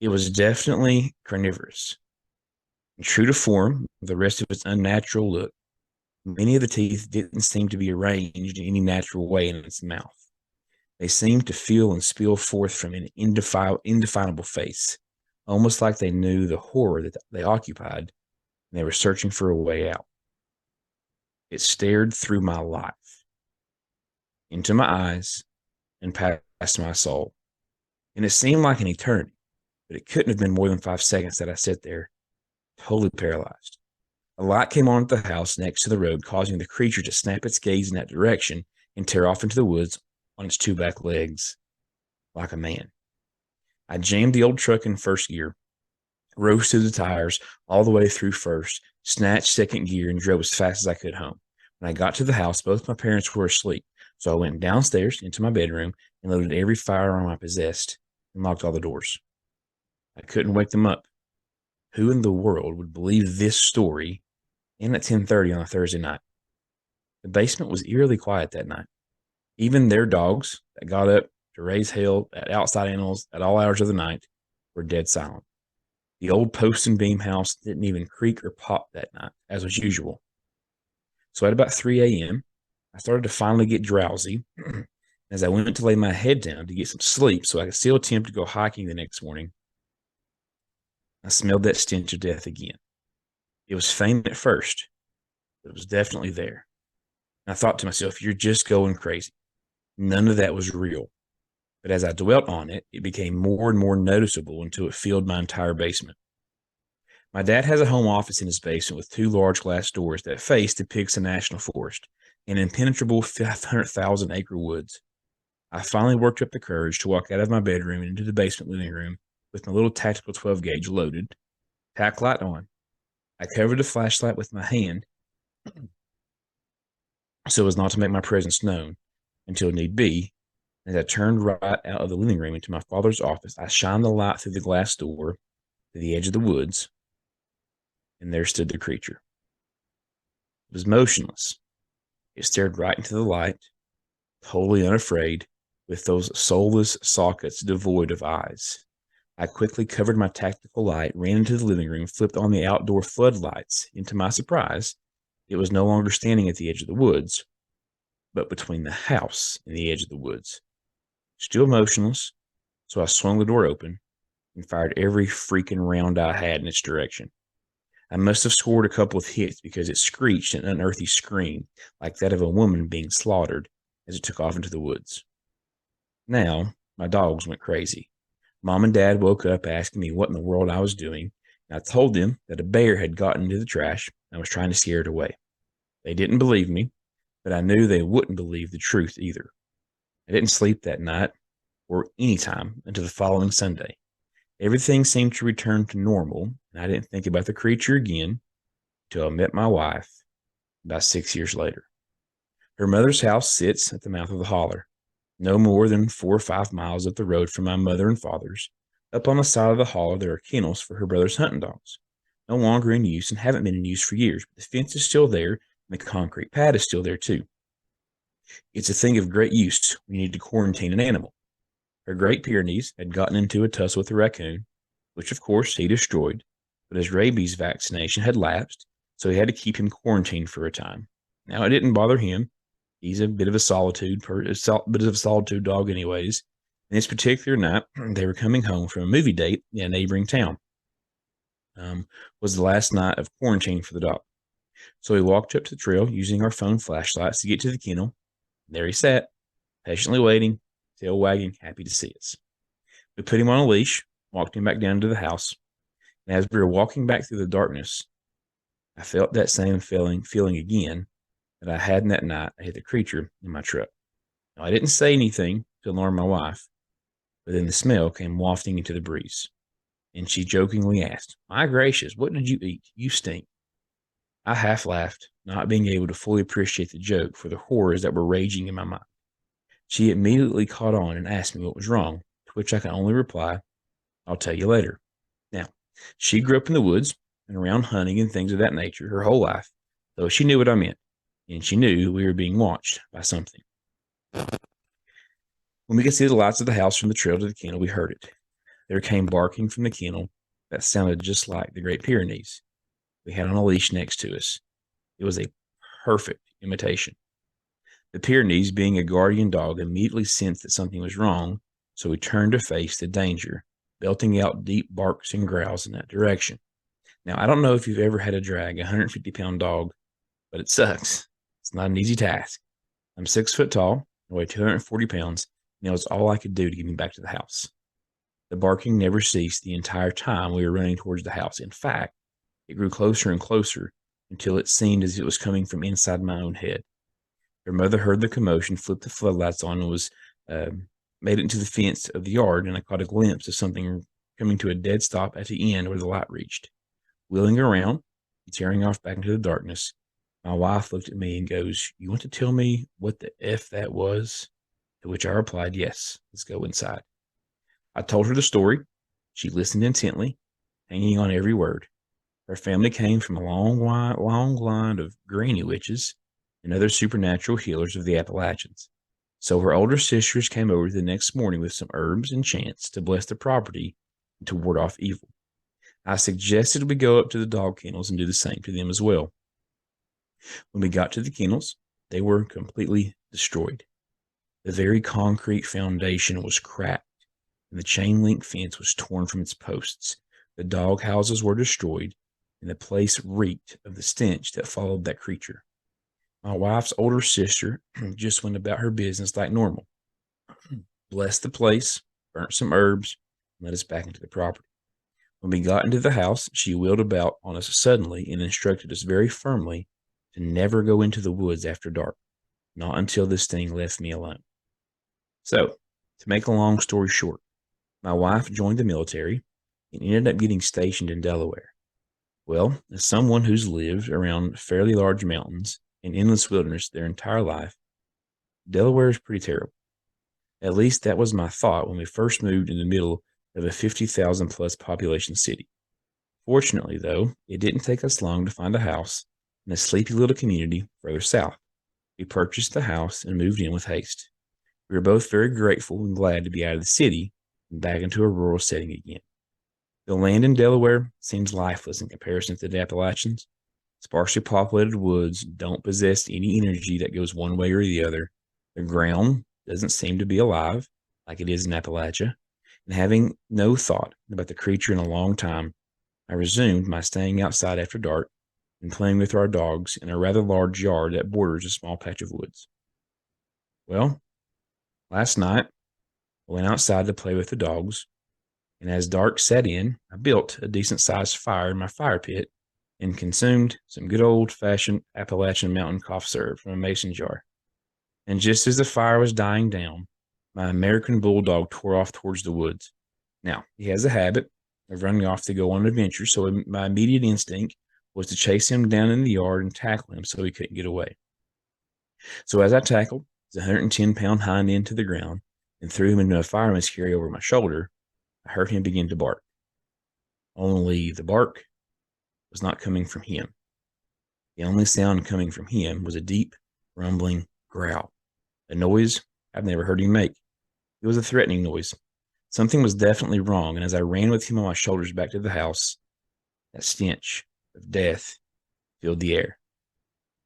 Speaker 2: It was definitely carnivorous. True to form, the rest of its unnatural look, many of the teeth didn't seem to be arranged in any natural way in its mouth. They seemed to feel and spill forth from an indefinable face, almost like they knew the horror that they occupied, and they were searching for a way out. It stared through my life, into my eyes, and past my soul. And it seemed like an eternity, but it couldn't have been more than 5 seconds that I sat there, totally paralyzed. A light came on at the house next to the road, causing the creature to snap its gaze in that direction and tear off into the woods on its 2 back legs, like a man. I jammed the old truck in first gear, roasted the tires all the way through first, snatched second gear, and drove as fast as I could home. When I got to the house, both my parents were asleep, so I went downstairs into my bedroom and loaded every firearm I possessed and locked all the doors. I couldn't wake them up. Who in the world would believe this story, and at 10:30 on a Thursday night? The basement was eerily quiet that night. Even their dogs that got up to raise hell at outside animals at all hours of the night were dead silent. The old post and beam house didn't even creak or pop that night, as was usual. So at about 3 a.m., I started to finally get drowsy. As I went to lay my head down to get some sleep so I could still attempt to go hiking the next morning, I smelled that stench of death again. It was faint at first, but it was definitely there. And I thought to myself, you're just going crazy. None of that was real. But as I dwelt on it, it became more and more noticeable until it filled my entire basement. My dad has a home office in his basement with 2 large glass doors that face the Pigson National Forest and impenetrable 500,000-acre woods. I finally worked up the courage to walk out of my bedroom and into the basement living room with my little tactical 12-gauge loaded, tack light on. I covered the flashlight with my hand so as not to make my presence known until need be. As I turned right out of the living room into my father's office, I shined the light through the glass door to the edge of the woods, and there stood the creature. It was motionless. It stared right into the light, totally unafraid, with those soulless sockets devoid of eyes. I quickly covered my tactical light, ran into the living room, flipped on the outdoor floodlights, and to my surprise, it was no longer standing at the edge of the woods, but between the house and the edge of the woods. Still motionless, so I swung the door open and fired every freaking round I had in its direction. I must have scored a couple of hits because it screeched an unearthly scream like that of a woman being slaughtered as it took off into the woods. Now, my dogs went crazy. Mom and Dad woke up asking me what in the world I was doing, and I told them that a bear had gotten into the trash and was trying to scare it away. They didn't believe me, but I knew they wouldn't believe the truth either. I didn't sleep that night or any time until the following Sunday. Everything seemed to return to normal, and I didn't think about the creature again until I met my wife about 6 years later. Her mother's house sits at the mouth of the holler, no more than 4 or 5 miles up the road from my mother and father's. Up on the side of the holler, there are kennels for her brother's hunting dogs, no longer in use and haven't been in use for years, but the fence is still there, and the concrete pad is still there too. It's a thing of great use when you need to quarantine an animal. Her Great Pyrenees had gotten into a tussle with a raccoon, which of course he destroyed, but his rabies vaccination had lapsed, so he had to keep him quarantined for a time. Now, it didn't bother him. He's a bit of a solitude dog anyways. And this particular night, they were coming home from a movie date in a neighboring town. Was the last night of quarantine for the dog. So we walked up to the trail using our phone flashlights to get to the kennel. There he sat, patiently waiting, tail wagging, happy to see us. We put him on a leash, walked him back down to the house, and as we were walking back through the darkness, I felt that same feeling again that I had in that night I hit the creature in my truck. Now, I didn't say anything to alarm my wife, but then the smell came wafting into the breeze, and she jokingly asked, "My gracious, what did you eat? You stink." I half laughed, not being able to fully appreciate the joke for the horrors that were raging in my mind. She immediately caught on and asked me what was wrong, to which I could only reply, "I'll tell you later." Now, she grew up in the woods and around hunting and things of that nature her whole life, so she knew what I meant, and she knew we were being watched by something. When we could see the lights of the house from the trail to the kennel, we heard it. There came barking from the kennel that sounded just like the Great Pyrenees. we had on a leash next to us. It was a perfect imitation. The Pyrenees, being a guardian dog, immediately sensed that something was wrong, so he turned to face the danger, belting out deep barks and growls in that direction. Now, I don't know if you've ever had to drag a 150-pound dog, but it sucks. It's not an easy task. I'm 6 foot tall, I weigh 240 pounds, and it was all I could do to get me back to the house. The barking never ceased the entire time we were running towards the house. In fact, it grew closer and closer until it seemed as if it was coming from inside my own head. Her mother heard the commotion, flipped the floodlights on, and made it into the fence of the yard, and I caught a glimpse of something coming to a dead stop at the end where the light reached. Wheeling around, tearing off back into the darkness, my wife looked at me and goes, "You want to tell me what the F that was?" To which I replied, "Yes, let's go inside." I told her the story. She listened intently, hanging on every word. Her family came from a long line of granny witches and other supernatural healers of the Appalachians. So her older sisters came over the next morning with some herbs and chants to bless the property and to ward off evil. I suggested we go up to the dog kennels and do the same to them as well. When we got to the kennels, they were completely destroyed. The very concrete foundation was cracked, and the chain link fence was torn from its posts. The dog houses were destroyed, and the place reeked of the stench that followed that creature. My wife's older sister just went about her business like normal, blessed the place, burnt some herbs, and led us back into the property. When we got into the house, she wheeled about on us suddenly and instructed us very firmly to never go into the woods after dark, not until this thing left me alone. So, to make a long story short, my wife joined the military and ended up getting stationed in Delaware. Well, as someone who's lived around fairly large mountains and endless wilderness their entire life, Delaware is pretty terrible. At least that was my thought when we first moved in the middle of a 50,000 plus population city. Fortunately, though, it didn't take us long to find a house in a sleepy little community further south. We purchased the house and moved in with haste. We were both very grateful and glad to be out of the city and back into a rural setting again. The land in Delaware seems lifeless in comparison to the Appalachians. Sparsely populated woods don't possess any energy that goes one way or the other. The ground doesn't seem to be alive like it is in Appalachia. And having no thought about the creature in a long time, I resumed my staying outside after dark and playing with our dogs in a rather large yard that borders a small patch of woods. Well, last night, I went outside to play with the dogs, and as dark set in, I built a decent-sized fire in my fire pit and consumed some good old-fashioned Appalachian mountain cough syrup from a mason jar. And just as the fire was dying down, my American bulldog tore off towards the woods. Now, he has a habit of running off to go on an adventure, so my immediate instinct was to chase him down in the yard and tackle him so he couldn't get away. So as I tackled his 110-pound hind end to the ground and threw him into a fireman's carry over my shoulder, I heard him begin to bark. Only the bark was not coming from him. The only sound coming from him was a deep, rumbling growl, a noise I've never heard him make. It was a threatening noise. Something was definitely wrong, and as I ran with him on my shoulders back to the house, that stench of death filled the air.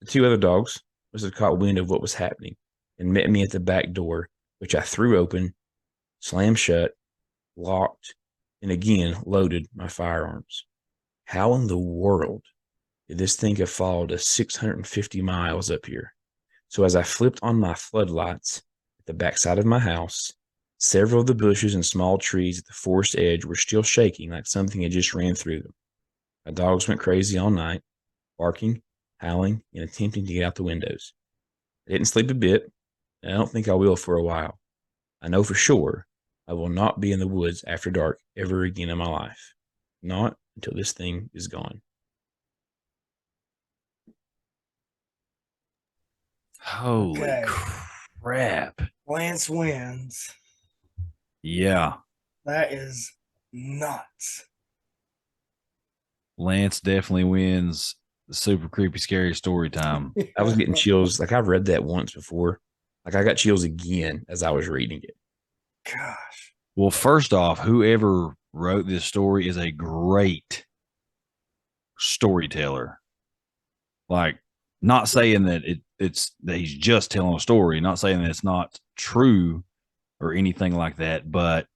Speaker 2: The two other dogs must have caught wind of what was happening and met me at the back door, which I threw open, slammed shut, locked, and again loaded my firearms. How in the world did this thing have followed us 650 miles up here? So as I flipped on my floodlights at the backside of my house, several of the bushes and small trees at the forest edge were still shaking like something had just ran through them. My dogs went crazy all night, barking, howling, and attempting to get out the windows. I didn't sleep a bit, and I don't think I will for a while. I know for sure I will not be in the woods after dark ever again in my life. Not until this thing is gone.
Speaker 1: Holy
Speaker 3: Okay.
Speaker 1: crap.
Speaker 3: Lance wins.
Speaker 1: Yeah.
Speaker 3: That is nuts.
Speaker 1: Lance definitely wins the super creepy, scary story time.
Speaker 2: I was getting chills. Like I've read that once before. Like I got chills again as I was reading it.
Speaker 3: Gosh.
Speaker 1: Well, first off, whoever wrote this story is a great storyteller. Like, not saying that it's that he's just telling a story, not saying that it's not true or anything like that, but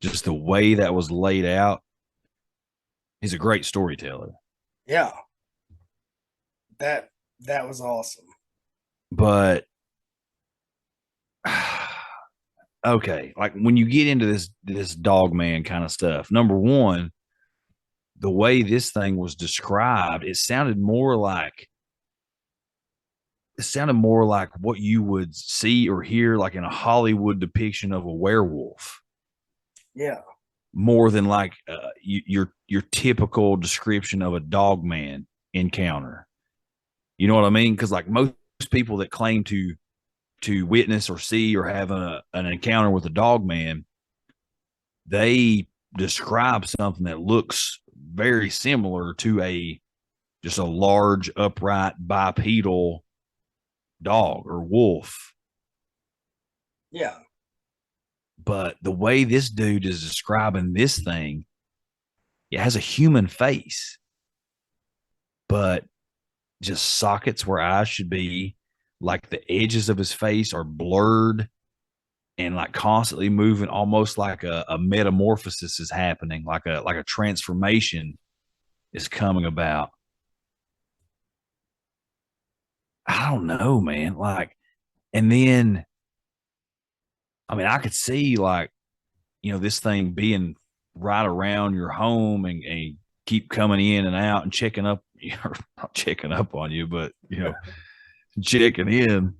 Speaker 1: just the way that was laid out, he's a great storyteller.
Speaker 3: Yeah. That was awesome.
Speaker 1: But okay, like when you get into this dog man kind of stuff, number one, the way this thing was described, it sounded more like what you would see or hear like in a Hollywood depiction of a werewolf.
Speaker 3: Yeah.
Speaker 1: More than like your typical description of a dog man encounter. You know what I mean? Because like most people that claim to witness or see or have an encounter with a dog man, they describe something that looks very similar to just a large, upright, bipedal dog or wolf.
Speaker 3: Yeah.
Speaker 1: But the way this dude is describing this thing, it has a human face, but just sockets where eyes should be. Like the edges of his face are blurred and like constantly moving, almost like a metamorphosis is happening, like a transformation is coming about. I don't know, man. Like, and then, I mean, I could see like, this thing being right around your home and keep coming in and out and checking up, not checking up on you, but, checking in.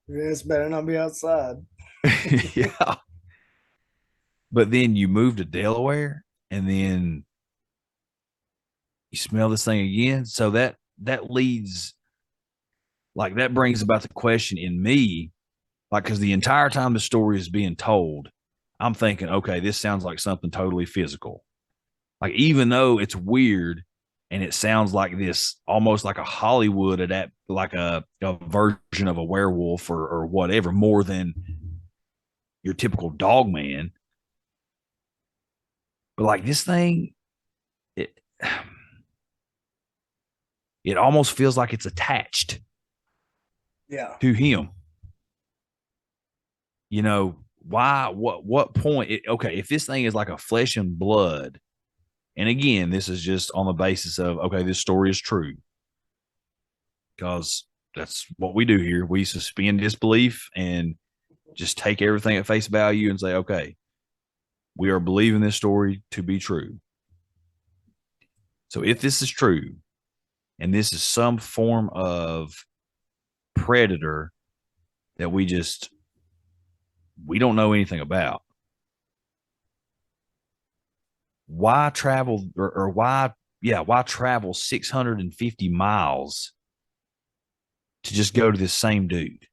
Speaker 3: This better not be outside.
Speaker 1: Yeah. But then you move to Delaware and then you smell this thing again. So that leads, like, that brings about the question in me, like, because the entire time the story is being told, I'm thinking, okay, this sounds like something totally physical. Like, even though it's weird and it sounds like this, almost like a Hollywood adapt, like a version of a werewolf or whatever, more than your typical dog man. But like this thing, it almost feels like it's attached to him. Why, what point? Okay, if this thing is like a flesh and blood, and again, this is just on the basis of, okay, this story is true, because that's what we do here. We suspend disbelief and just take everything at face value and say, okay, we are believing this story to be true. So if this is true, and this is some form of predator that we don't know anything about, why travel or why travel 650 miles to just go to this same dude?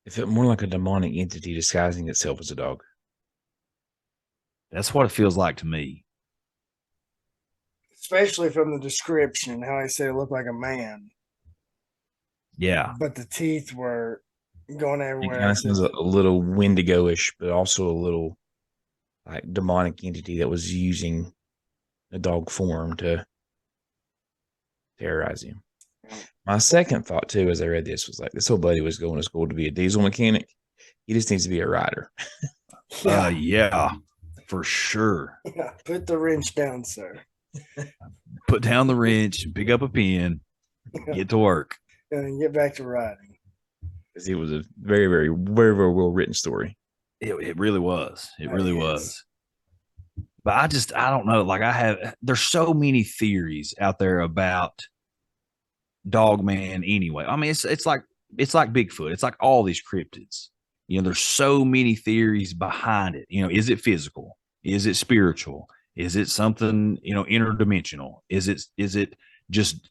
Speaker 2: It felt more like a demonic entity disguising itself as a dog.
Speaker 1: That's what it feels like to me.
Speaker 3: Especially from the description, how he said it looked like a man.
Speaker 1: Yeah.
Speaker 3: But the teeth were going everywhere.
Speaker 2: It kind of sounds a little Wendigo-ish, but also a little like demonic entity that was using a dog form to terrorize him. My second thought too, as I read this, was like, this old buddy was going to school to be a diesel mechanic. He just needs to be a rider.
Speaker 1: Yeah, for sure.
Speaker 3: Yeah, put the wrench down, sir.
Speaker 1: Put down the wrench, pick up a pen, get to work,
Speaker 3: and get back to riding.
Speaker 2: Because it was a very, very, very, very well written story.
Speaker 1: It really was. It really was. But I don't know. Like, there's so many theories out there about Dogman anyway. I mean, it's like Bigfoot. It's like all these cryptids. There's so many theories behind it. Is it physical? Is it spiritual? Is it something, interdimensional? Is it just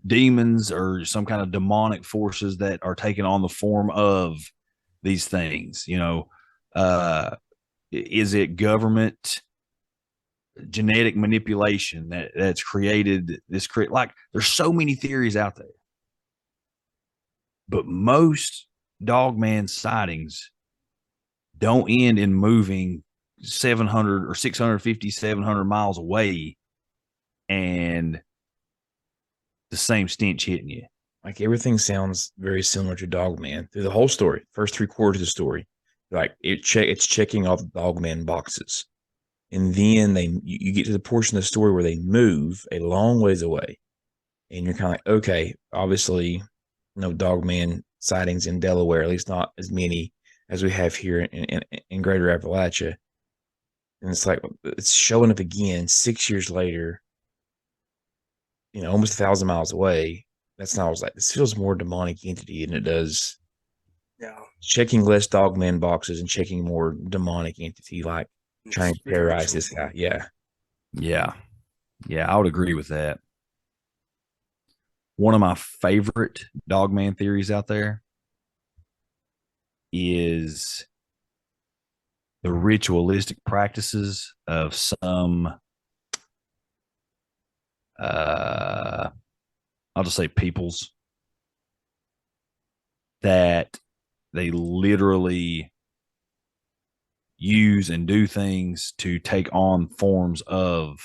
Speaker 1: demons or some kind of demonic forces that are taking on the form of these things? Is it government genetic manipulation that's created this? Like, there's so many theories out there, but most Dogman sightings don't end in moving 700 or 650, 700 miles away and the same stench hitting you.
Speaker 2: Like everything sounds very similar to Dogman through the whole story. First 3/4 of the story, like it's checking all the Dogman boxes, and then you get to the portion of the story where they move a long ways away, and you're kind of like, okay, obviously, no Dogman sightings in Delaware, at least not as many as we have here in Greater Appalachia. And it's like it's showing up again 6 years later, almost 1,000 miles away. That's not. I was like, this feels more demonic entity than it does.
Speaker 3: Yeah.
Speaker 2: Checking less Dogman boxes and checking more demonic entity, like trying to terrorize this guy. Yeah.
Speaker 1: Yeah. Yeah, I would agree with that. One of my favorite Dogman theories out there is the ritualistic practices of some I'll just say peoples that they literally use and do things to take on forms of,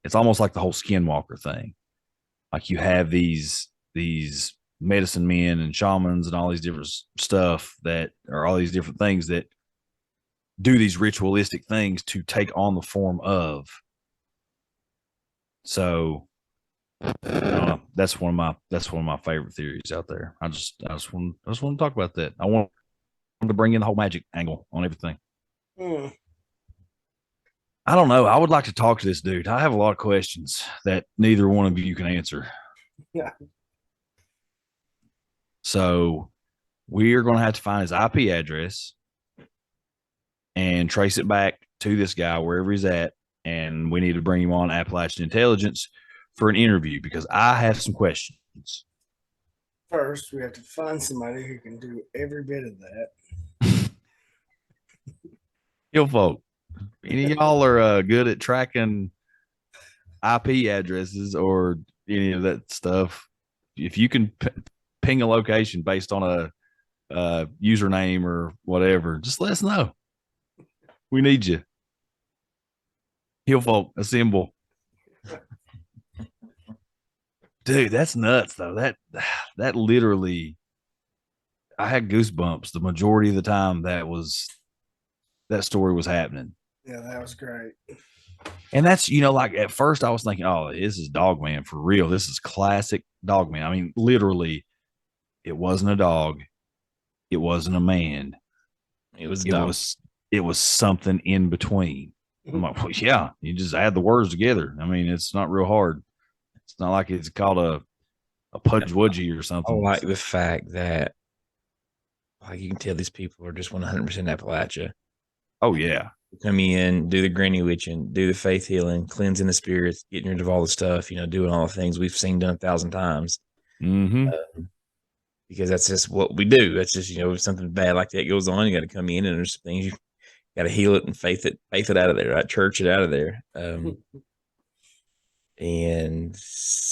Speaker 1: it's almost like the whole skinwalker thing. Like you have these medicine men and shamans and all these different stuff that are all these different things that do these ritualistic things to take on the form of. So I don't know. That's one of my favorite theories out there. I just want to talk about that. I want to bring in the whole magic angle on everything. I don't know. I would like to talk to this dude. I have a lot of questions that neither one of you can answer.
Speaker 3: Yeah.
Speaker 1: So we're going to have to find his IP address and trace it back to this guy wherever he's at. And we need to bring him on Appalachian Intelligence for an interview because I have some questions.
Speaker 3: First, we have to find somebody who can do every bit of that.
Speaker 1: Yo, folk, any of y'all are good at tracking IP addresses or any of that stuff? If you can ping a location based on a username or whatever, just let us know. We need you. Hill folk, assemble. Dude, that's nuts though. That literally, I had goosebumps the majority of the time that story was happening.
Speaker 3: Yeah, that was great.
Speaker 1: And that's, like at first I was thinking, oh, this is Dogman for real. This is classic Dogman. I mean, literally, it wasn't a dog. It wasn't a man.
Speaker 2: It was
Speaker 1: something in between. I'm like, well, yeah, you just add the words together. I mean, it's not real hard. It's not like it's called a pudge wudgie or something.
Speaker 2: I like the fact that like you can tell these people are just 100% Appalachia.
Speaker 1: Oh yeah.
Speaker 2: Come in, do the granny witching, do the faith healing, cleansing the spirits, getting rid of all the stuff, doing all the things we've seen done 1,000 times.
Speaker 1: Mm-hmm.
Speaker 2: Because that's just what we do. That's just, if something bad like that goes on, you got to come in and there's some things you got to heal it and faith it out of there, right? Church it out of there. And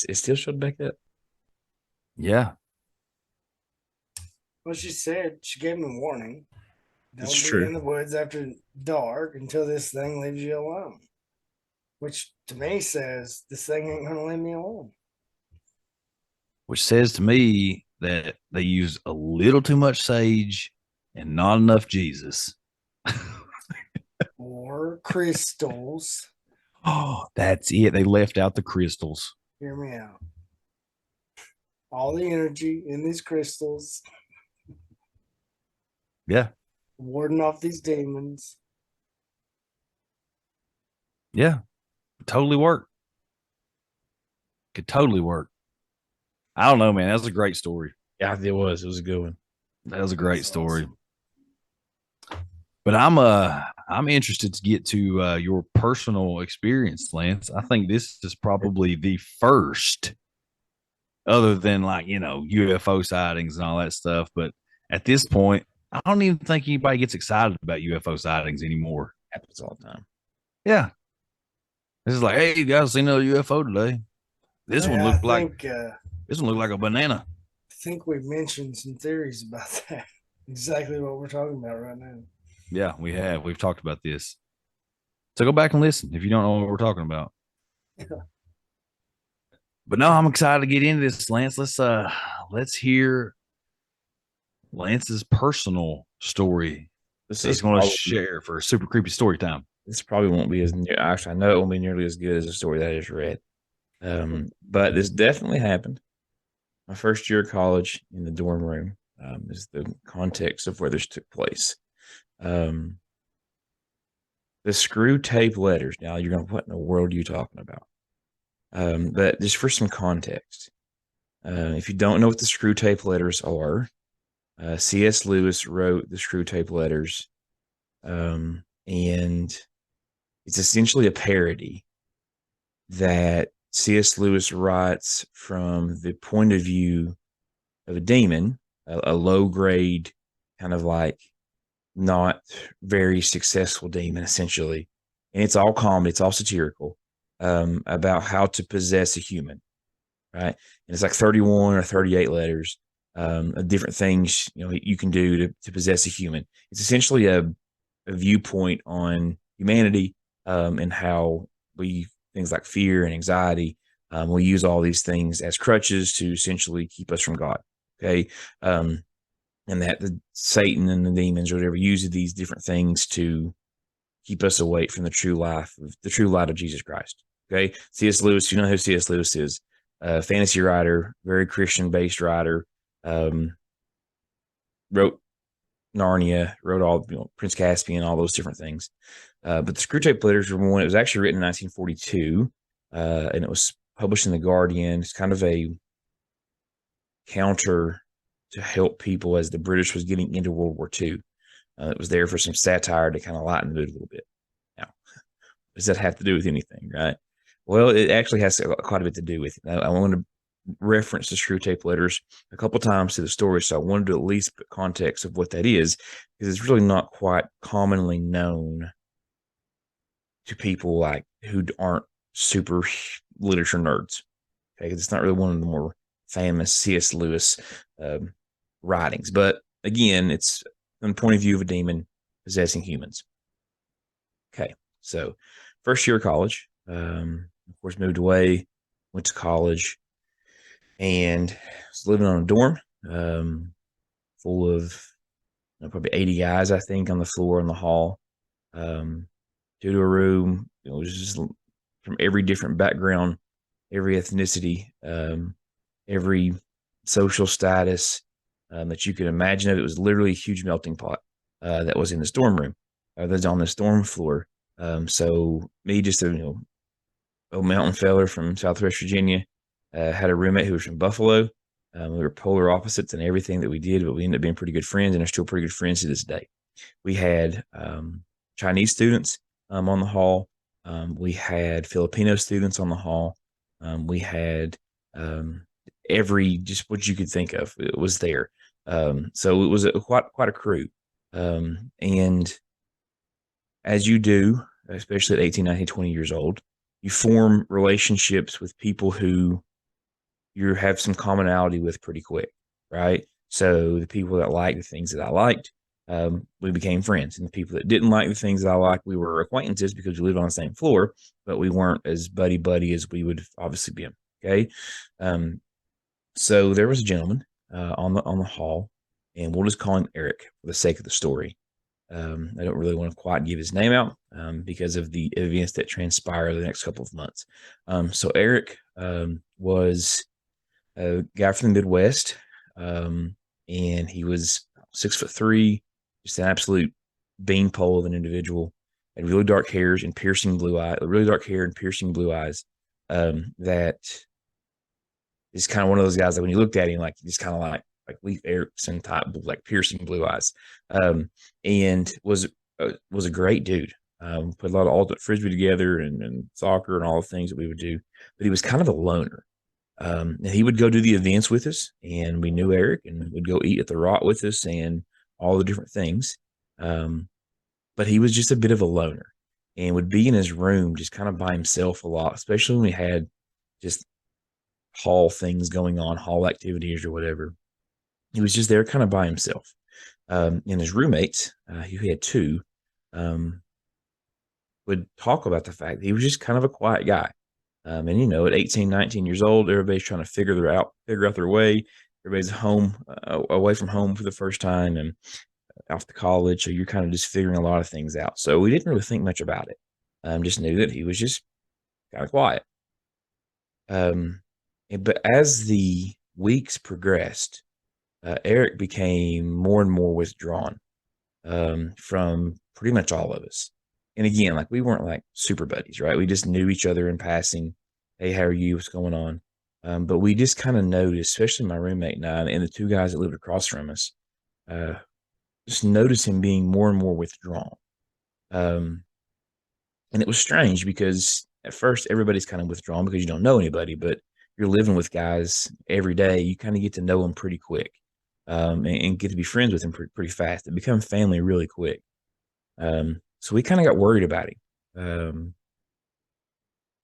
Speaker 2: it still showed back up.
Speaker 1: Yeah.
Speaker 3: Well, she said she gave him a warning. Don't
Speaker 2: It's
Speaker 3: be
Speaker 2: true.
Speaker 3: in the woods after dark until this thing leaves you alone. Which to me says this thing ain't gonna leave me alone.
Speaker 1: Which says to me that they use a little too much sage and not enough Jesus.
Speaker 3: Or crystals.
Speaker 1: Oh, that's it. They left out the crystals.
Speaker 3: Hear me out. All the energy in these crystals.
Speaker 1: Yeah.
Speaker 3: Warding off these demons.
Speaker 1: Yeah. Totally work. Could totally work. I don't know, man. That was a great story.
Speaker 2: Yeah, it was. It was a good one.
Speaker 1: That was a great story. Awesome. But I'm interested to get to your personal experience, Lance. I think this is probably the first, other than like, UFO sightings and all that stuff. But at this point, I don't even think anybody gets excited about UFO sightings anymore.
Speaker 2: Happens all the time.
Speaker 1: Yeah. This is like, hey, you guys seen another UFO today? This one looked like a banana.
Speaker 3: I think we've mentioned some theories about that. Exactly what we're talking about right now.
Speaker 1: Yeah, we have. We've talked about this. So go back and listen if you don't know what we're talking about.
Speaker 3: Yeah.
Speaker 1: But no, I'm excited to get into this, Lance. Let's hear Lance's personal story
Speaker 2: This
Speaker 1: that he's
Speaker 2: is
Speaker 1: going to
Speaker 2: probably
Speaker 1: share for super creepy story time.
Speaker 2: this probably won't be as actually I know it won't be nearly as good as the story that I just read. But this definitely happened. My first year of college in the dorm room is the context of where this took place. Um, the screw tape letters. Now you're going, what in the world are you talking about? But just for some context, if you don't know what the screw tape letters are, C.S. Lewis wrote the screw tape letters, and it's essentially a parody that C.S. Lewis writes from the point of view of a demon, a low grade, kind of like not very successful demon, essentially. And it's all comedy, it's all satirical, about how to possess a human, right? And it's like 31 or 38 letters of different things you can do to possess a human. It's essentially a viewpoint on humanity, and how we things like fear and anxiety. We use all these things as crutches to essentially keep us from God. Okay. And that the Satan and the demons or whatever use these different things to keep us away from the true light of Jesus Christ. Okay. C.S. Lewis, you know who C.S. Lewis is? Fantasy writer, very Christian based writer, wrote Narnia, wrote all, Prince Caspian, all those different things. But the Screwtape Letters were one. It was actually written in 1942, and it was published in the Guardian. It's kind of a counter to help people as the British was getting into World War II. It was there for some satire to kind of lighten the mood a little bit. Now, does that have to do with anything, right? Well, it actually has quite a bit to do with it. I want to reference the Screwtape Letters a couple times to the story, so I wanted to at least put context of what that is, because it's really not quite commonly known to people like who aren't super literature nerds. Okay, it's not really one of the more famous C.S. Lewis writings, but again, it's from the point of view of a demon possessing humans. Okay, so first year of college, of course, moved away, went to college, and was living on a dorm full of probably 80 guys, I think, on the floor in the hall. Due to a room, it was just from every different background, every ethnicity, every social status that you could imagine of. It was literally a huge melting pot that was in this dorm room, that's on this dorm floor. So me, just a old mountain feller from Southwest Virginia, had a roommate who was from Buffalo. We were polar opposites in everything that we did, but we ended up being pretty good friends and are still pretty good friends to this day. We had Chinese students on the hall. We had Filipino students on the hall. We had just what you could think of. It was there. So it was quite a crew. And as you do, especially at 18, 19, 20 years old, you form relationships with people who you have some commonality with pretty quick, right? So the people that liked the things that I liked, we became friends. And the people that didn't like the things that I liked, we were acquaintances because we lived on the same floor, but we weren't as buddy as we would obviously be. Okay. So there was a gentleman on the hall, and we'll just call him Eric for the sake of the story. I don't really want to quite give his name out because of the events that transpire the next couple of months. So Eric was a guy from the Midwest, and he was 6'3", just an absolute beanpole of an individual. Had really dark hair and piercing blue eyes. That is kind of one of those guys that when you looked at him, like, just kind of like Leif Erikson type, like piercing blue eyes, and was a great dude. Put a lot of ultimate frisbee together and soccer and all the things that we would do, but he was kind of a loner. And he would go do the events with us, and we knew Eric, and would go eat at the Rot with us and all the different things. But he was just a bit of a loner and would be in his room just kind of by himself a lot, especially when we had just hall things going on, hall activities or whatever. He was just there kind of by himself. And his roommates, he had two, would talk about the fact that he was just kind of a quiet guy. And at 18, 19 years old, everybody's trying to figure out their way. Everybody's home, away from home for the first time and off to college. So you're kind of just figuring a lot of things out. So we didn't really think much about it. Just knew that he was just kind of quiet. But as the weeks progressed, Eric became more and more withdrawn from pretty much all of us. And again, like we weren't like super buddies, right? We just knew each other in passing. Hey, how are you? What's going on? But we just kind of noticed, especially my roommate and I, and the two guys that lived across from us, just noticed him being more and more withdrawn. And it was strange because at first everybody's kind of withdrawn because you don't know anybody, but you're living with guys every day. You kind of get to know them pretty quick, and get to be friends with them pretty fast. They become family really quick. So we kind of got worried about him.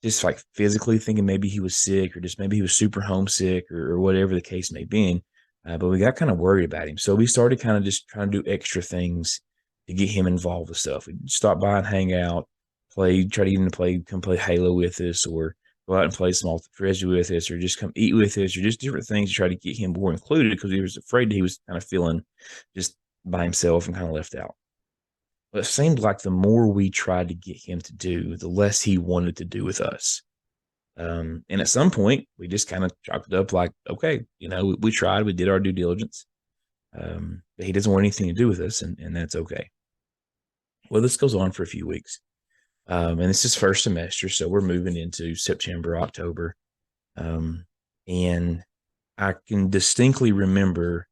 Speaker 2: Just like physically thinking maybe he was sick or just maybe he was super homesick or whatever the case may be. But we got kind of worried about him. So we started kind of just trying to do extra things to get him involved with stuff. We'd stop by and hang out, try to get him to come play Halo with us, or go out and play some Ultimate Frisbee with us, or just come eat with us, or just different things to try to get him more included because he was afraid that he was kind of feeling just by himself and kind of left out. But it seemed like the more we tried to get him to do, the less he wanted to do with us. And at some point, we just kind of chalked it up like, okay, we tried, we did our due diligence. But he doesn't want anything to do with us, and that's okay. Well, this goes on for a few weeks. And this is first semester, so we're moving into September, October. And I can distinctly remember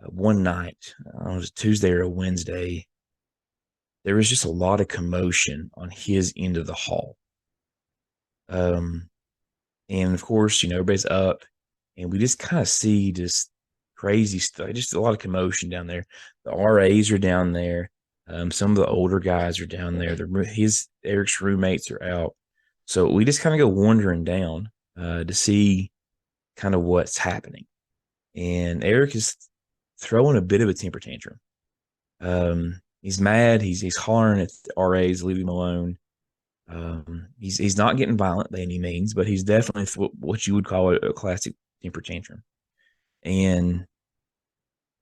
Speaker 2: one night, it was a Tuesday or a Wednesday, there was just a lot of commotion on his end of the hall. And of course, everybody's up, and we just kind of see just crazy stuff, just a lot of commotion down there. The RAs are down there. Some of the older guys are down there. Eric's roommates are out. So we just kind of go wandering down to see kind of what's happening. And Eric is throwing a bit of a temper tantrum. He's mad. He's hollering at the RAs, leave him alone. He's not getting violent by any means, but he's definitely what you would call a classic temper tantrum. And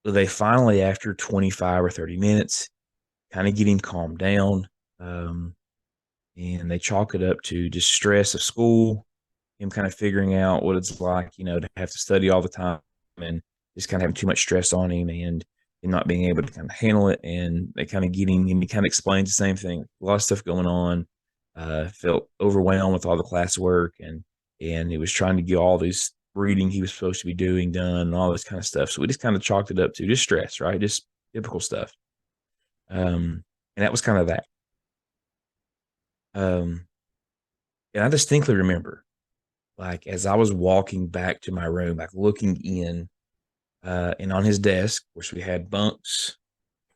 Speaker 2: they finally, after 25 or 30 minutes, kind of get him calmed down. And they chalk it up to just stress of school, him kind of figuring out what it's like, to have to study all the time and just kind of having too much stress on him and not being able to kind of handle it. And they kind of get him, and he kind of explains the same thing. A lot of stuff going on. Felt overwhelmed with all the classwork, and he was trying to get all this reading he was supposed to be doing done and all this kind of stuff. So we just kind of chalked it up to just stress, right? Just typical stuff. And that was kind of that. And I distinctly remember, like, as I was walking back to my room, like looking in, and on his desk, which we had bunks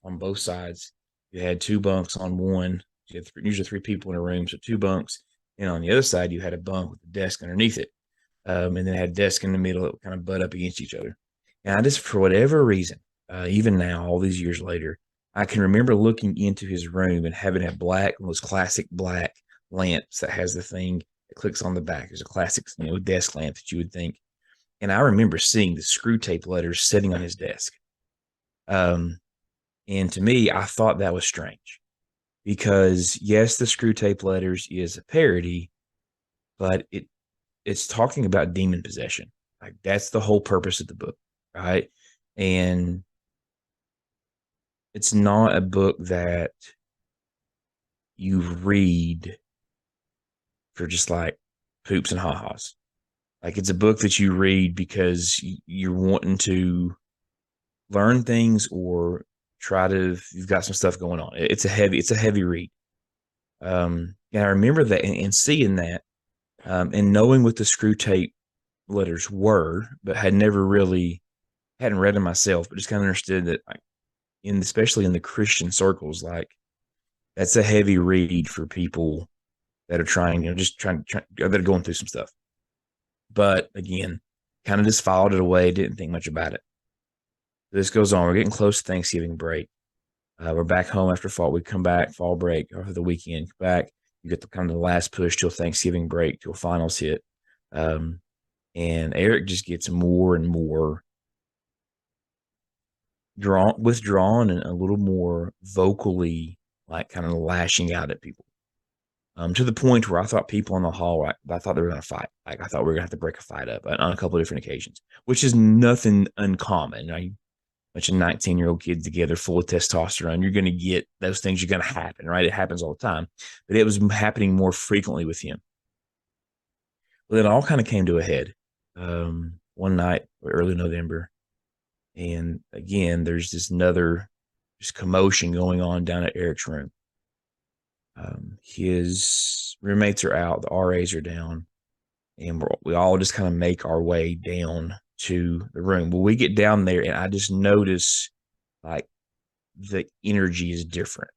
Speaker 2: on both sides. You had two bunks on one. You had usually three people in a room, so two bunks. And on the other side, you had a bunk with a desk underneath it. And then it had a desk in the middle that would kind of butt up against each other. And I just, for whatever reason, even now, all these years later, I can remember looking into his room and having a one of those classic black lamps that has the thing that clicks on the back. There's a classic, desk lamp that you would think. And I remember seeing the screw tape letters sitting on his desk. And to me, I thought that was strange because, yes, the screw tape letters is a parody, but it's talking about demon possession. Like, that's the whole purpose of the book, right? And it's not a book that you read for just like poops and ha-has. Like, it's a book that you read because you're wanting to learn things or you've got some stuff going on. It's a heavy read. And I remember that and seeing that, and knowing what the screw tape letters were, but hadn't read them myself, but just kind of understood that, like, especially in the Christian circles, like, that's a heavy read for people that are trying, that are going through some stuff. But again, kind of just filed it away, didn't think much about it. This goes on. We're getting close to Thanksgiving break. We're back home after fall. We come back, fall break, after the weekend, back. You get the kind of the last push till Thanksgiving break, till finals hit. And Eric just gets more and more withdrawn and a little more vocally, like kind of lashing out at people. To the point where I thought people in the hall, I thought they were going to fight. Like I thought we were going to have to break a fight up on a couple of different occasions, which is nothing uncommon. A bunch of 19-year-old kids together full of testosterone, you're going to get those things are going to happen, right? It happens all the time, but it was happening more frequently with him. Well, it all kind of came to a head one night, early November. And again, there's this commotion going on down at Eric's room. His roommates are out, the RAs are down, and we all just kind of make our way down to the room. Well, we get down there, and I just notice like the energy is different.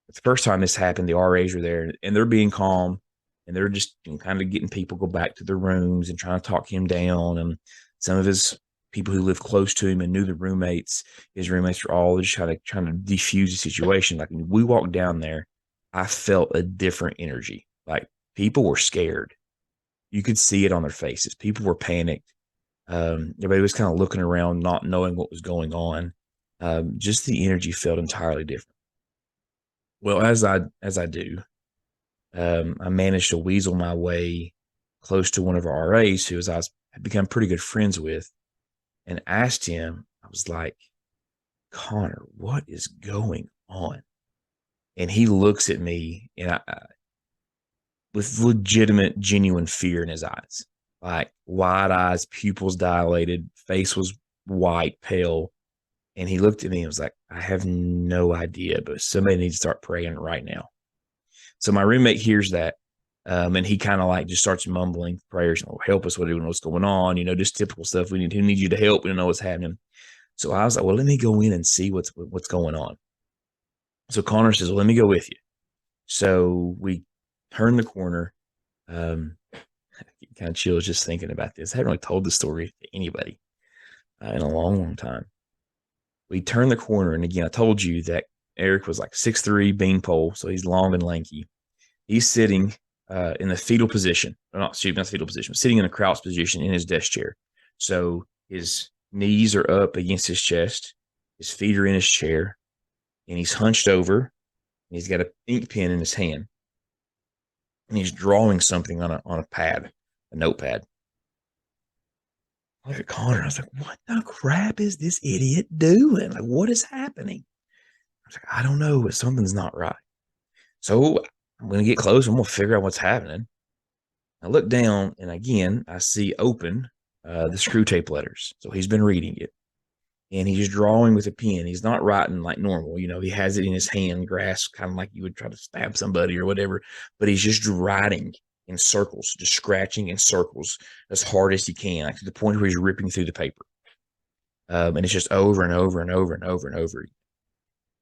Speaker 2: The first time this happened, the RAs were there, and they're being calm, and they're just kind of getting people go back to their rooms and trying to talk him down. And some of his people who lived close to him and knew his roommates were all just trying to defuse the situation. Like when we walked down there, I felt a different energy. Like people were scared. You could see it on their faces. People were panicked. Everybody was kind of looking around, not knowing what was going on. Just the energy felt entirely different. Well, as I do, I managed to weasel my way close to one of our RAs who I had become pretty good friends with, and asked him, I was like, Connor, what is going on? And he looks at me and with legitimate, genuine fear in his eyes, like wide eyes, pupils dilated, face was white, pale. And he looked at me and was like, I have no idea, but somebody needs to start praying right now. So my roommate hears that. And he kind of like just starts mumbling prayers, help us, what's going on, just typical stuff. We need you to help. We don't know what's happening. So I was like, well, let me go in and see what's going on. So Connor says, well, let me go with you. So we turn the corner. Kind of chills just thinking about this. I haven't really told this story to anybody in a long, long time. We turn the corner, and again, I told you that Eric was like 6'3", beanpole, so he's long and lanky. He's sitting in the fetal position, or not fetal position, but sitting in a crouch position in his desk chair. So his knees are up against his chest, his feet are in his chair, and he's hunched over, and he's got an ink pen in his hand, and he's drawing something on a pad, a notepad. I look at Connor, I was like, what the crap is this idiot doing? Like, what is happening? I was like, I don't know, but something's not right. So I'm going to get close. I'm going to figure out what's happening. I look down, and again, I see open the screw tape letters. So he's been reading it, and he's drawing with a pen. He's not writing like normal. He has it in his hand, grasp, kind of like you would try to stab somebody or whatever, but he's just writing in circles, just scratching in circles as hard as he can, like to the point where he's ripping through the paper. And it's just over and over and over and over and over.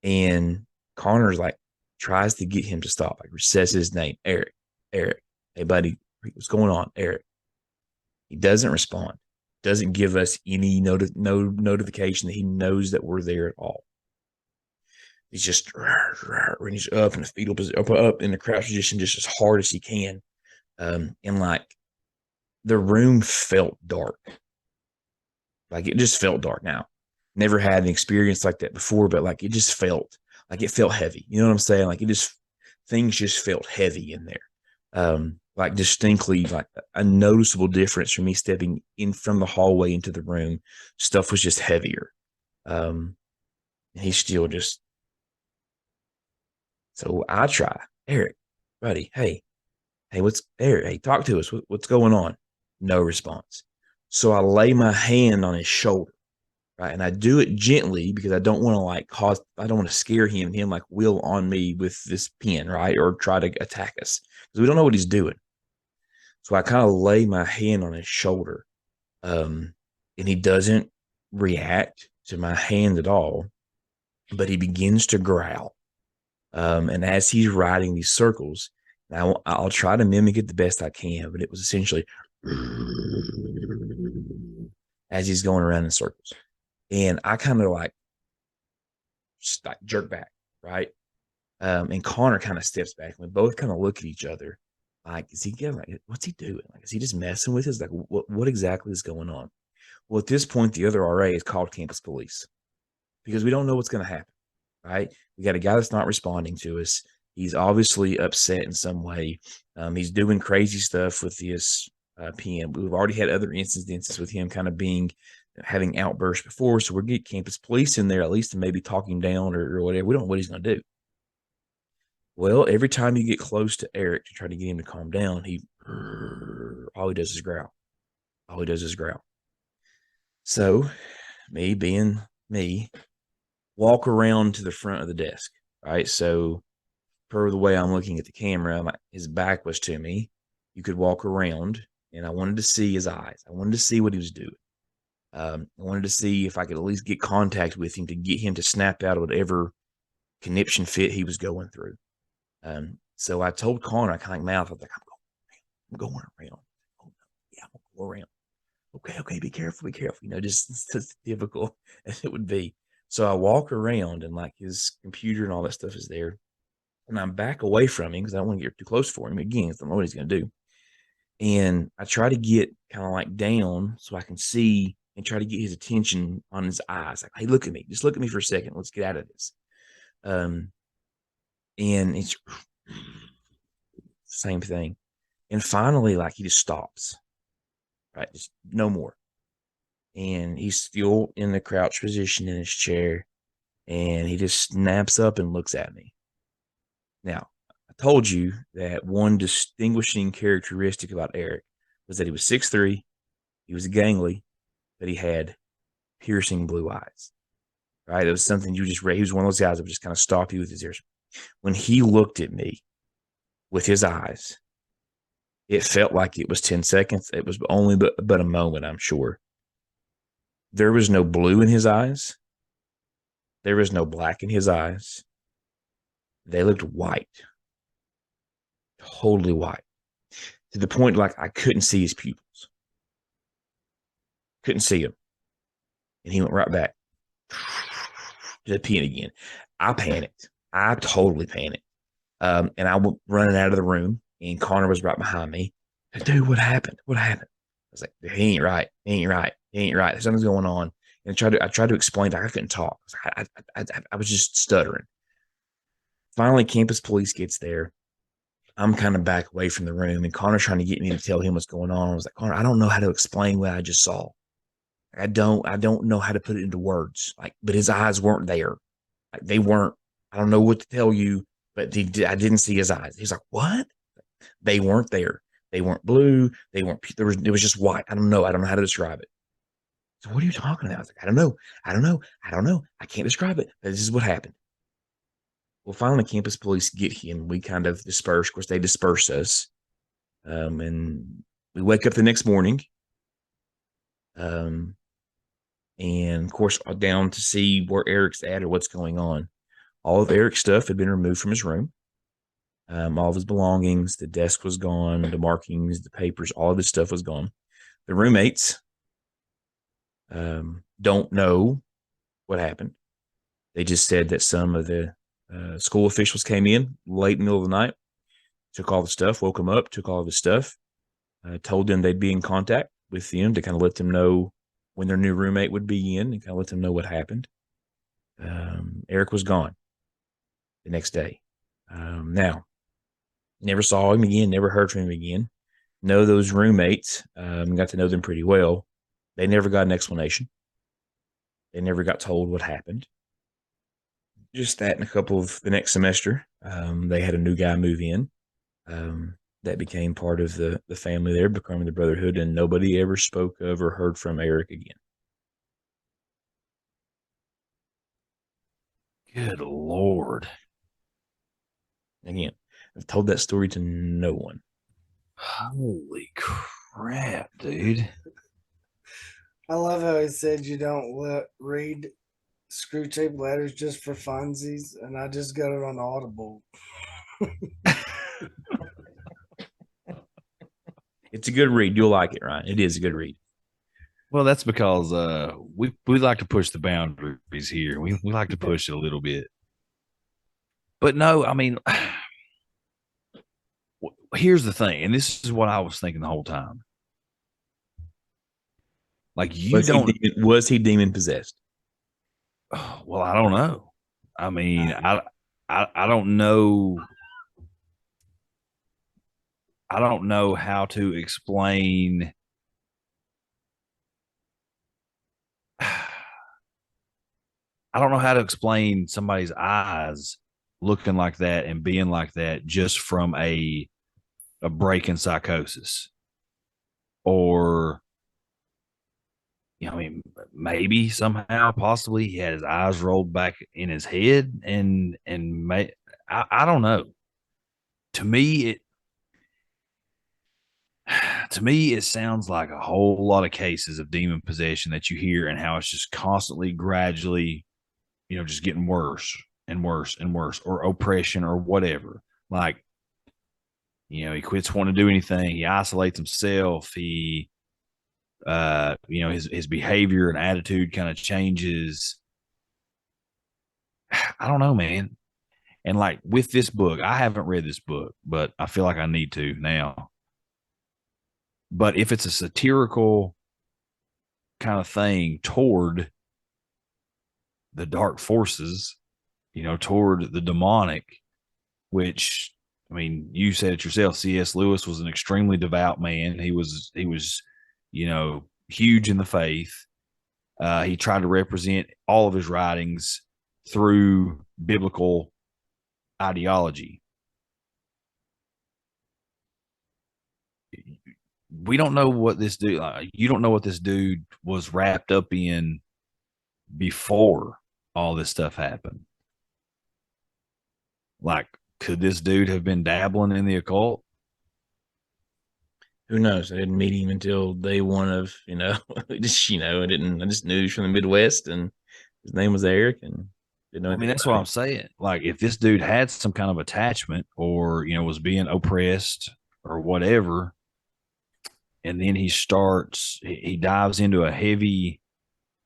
Speaker 2: And Connor's like, tries to get him to stop, like says his name, Eric, hey buddy, what's going on, Eric? He doesn't respond, doesn't give us any no notification that he knows that we're there at all. He's just, when he's up in the fetal position, up in the crouch position, just as hard as he can. And like the room felt dark. Like it just felt dark now. Never had an experience like that before, but like it just felt like it felt heavy. You know what I'm saying? Like things just felt heavy in there. Like distinctly, like a noticeable difference from me stepping in from the hallway into the room. Stuff was just heavier. And he's still just. So I try, Eric, buddy, hey, what's Eric? Hey, talk to us. What's going on? No response. So I lay my hand on his shoulder, right? And I do it gently because I don't want to I don't want to scare him and him like will on me with this pen, right? Or try to attack us because we don't know what he's doing. So I kind of lay my hand on his shoulder, and he doesn't react to my hand at all, but he begins to growl. And as he's writing these circles, I'll try to mimic it the best I can, but it was essentially as he's going around in circles. And I kind of just jerk back, right? And Connor kind of steps back, and we both kind of look at each other. Like, is he getting, like, what's he doing? Like, is he just messing with us? Like, what exactly is going on? Well, at this point, the other RA has called campus police because we don't know what's going to happen, right? We got a guy that's not responding to us. He's obviously upset in some way. He's doing crazy stuff with this PM. We've already had other instances with him kind of having outbursts before. So we're getting campus police in there at least to maybe talk him down or whatever. We don't know what he's going to do. Well, every time you get close to Eric to try to get him to calm down, all he does is growl. All he does is growl. So, me being me, walk around to the front of the desk, right? So, per the way I'm looking at the camera, his back was to me. You could walk around, and I wanted to see his eyes. I wanted to see what he was doing. I wanted to see if I could at least get contact with him to get him to snap out of whatever conniption fit he was going through. So I told Connor, I kind of mouth, I was like, I'm going around. Oh, no. Yeah, I'm going to go around. Okay, be careful. Just as difficult as it would be. So I walk around, and like his computer and all that stuff is there. And I'm back away from him because I don't want to get too close for him. Again, I don't know what he's going to do. And I try to get kind of like down so I can see and try to get his attention on his eyes. Like, hey, look at me. Just look at me for a second. Let's get out of this. And it's same thing. And finally, like, he just stops, right? Just no more. And he's still in the crouch position in his chair. And he just snaps up and looks at me. Now, I told you that one distinguishing characteristic about Eric was that he was 6'3", he was gangly, but he had piercing blue eyes, right? It was something you just read. He was one of those guys that would just kind of stop you with his ears. When he looked at me with his eyes, it felt like it was 10 seconds. It was only but a moment, I'm sure. There was no blue in his eyes. There was no black in his eyes. They looked white. Totally white. To the point like I couldn't see his pupils. Couldn't see him. And he went right back to the pen again. I panicked. I totally panicked. And I went running out of the room, and Connor was right behind me. Said, dude, what happened? What happened? I was like, he ain't right. He ain't right. He ain't right. Something's going on. And I tried to explain that I couldn't talk. I was just stuttering. Finally, campus police gets there. I'm kind of back away from the room, and Connor's trying to get me to tell him what's going on. I was like, Connor, I don't know how to explain what I just saw. I don't know how to put it into words. Like, but his eyes weren't there. Like, they weren't. I don't know what to tell you, but I didn't see his eyes. He's like, what? They weren't there. They weren't blue. They weren't. It was just white. I don't know how to describe it. So what are you talking about? I was like, I don't know. I can't describe it. But this is what happened. Well, finally, campus police get him. We kind of disperse. Of course, they disperse us. And we wake up the next morning. And of course, down to see where Eric's at or what's going on. All of Eric's stuff had been removed from his room. All of his belongings, the desk was gone, the markings, the papers, all of his stuff was gone. The roommates don't know what happened. They just said that some of the school officials came in late in the middle of the night, took all the stuff, woke them up, took all of his stuff, told them they'd be in contact with them to kind of let them know when their new roommate would be in and kind of let them know what happened. Eric was gone the next day. Now, never saw him again, never heard from him again. Know those roommates, got to know them pretty well. They never got an explanation. They never got told what happened. Just that in a couple of the next semester, they had a new guy move in. That became part of the family there, becoming the brotherhood, and nobody ever spoke of or heard from Eric again.
Speaker 1: Good Lord.
Speaker 2: Again, I've told that story to no one.
Speaker 1: Holy crap, dude.
Speaker 3: I love how he said you don't read screw tape letters just for funsies, and I just got it on Audible.
Speaker 2: It's a good read. You'll like it, Ryan. It is a good read.
Speaker 1: Well, that's because we like to push the boundaries here. We like to push it a little bit. But no, I mean, here's the thing, and this is what I was thinking the whole time. Like you don't.
Speaker 2: Was he demon possessed?
Speaker 1: Well, I don't know. I mean, I don't know. I don't know how to explain. I don't know how to explain somebody's eyes looking like that and being like that just from a break in psychosis, or I mean, maybe somehow, possibly, he had his eyes rolled back in his head, I don't know. To me, it sounds like a whole lot of cases of demon possession that you hear, and how it's just constantly, gradually, just getting worse and worse and worse, or oppression or whatever. Like, he quits wanting to do anything. He isolates himself. His behavior and attitude kind of changes. I don't know, man. And like with this book, I haven't read this book, but I feel like I need to now. But if it's a satirical kind of thing toward the dark forces, toward the demonic, which, I mean, you said it yourself, C.S. Lewis was an extremely devout man. He was, huge in the faith. He tried to represent all of his writings through biblical ideology. We don't know what this dude, you don't know what this dude was wrapped up in before all this stuff happened. Like, could this dude have been dabbling in the occult?
Speaker 2: Who knows? I didn't meet him until day one of, I just knew he was from the Midwest, and his name was Eric, and didn't know.
Speaker 1: I mean, that's what I'm saying. Like, if this dude had some kind of attachment, or, was being oppressed or whatever, and then he dives into a heavy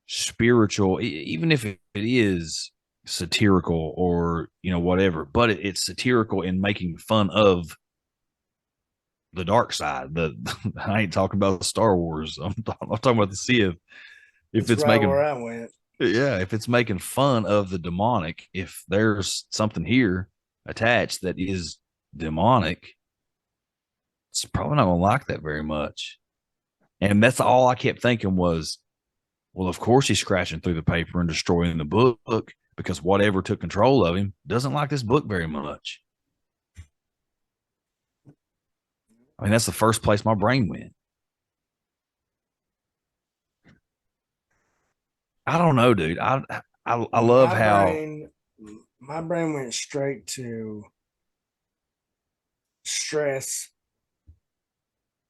Speaker 1: spiritual, even if it is satirical or, whatever, but it's satirical in making fun of the dark side. I ain't talking about Star Wars. I'm talking about the Sith. If it's
Speaker 3: right
Speaker 1: making
Speaker 3: where I went.
Speaker 1: Yeah, if it's making fun of the demonic, if there's something here attached that is demonic, it's probably not going to like that very much. And that's all I kept thinking was, well, of course he's scratching through the paper and destroying the book, because whatever took control of him doesn't like this book very much. I mean, that's the first place my brain went. I don't know, dude. I love
Speaker 3: my brain went straight to stress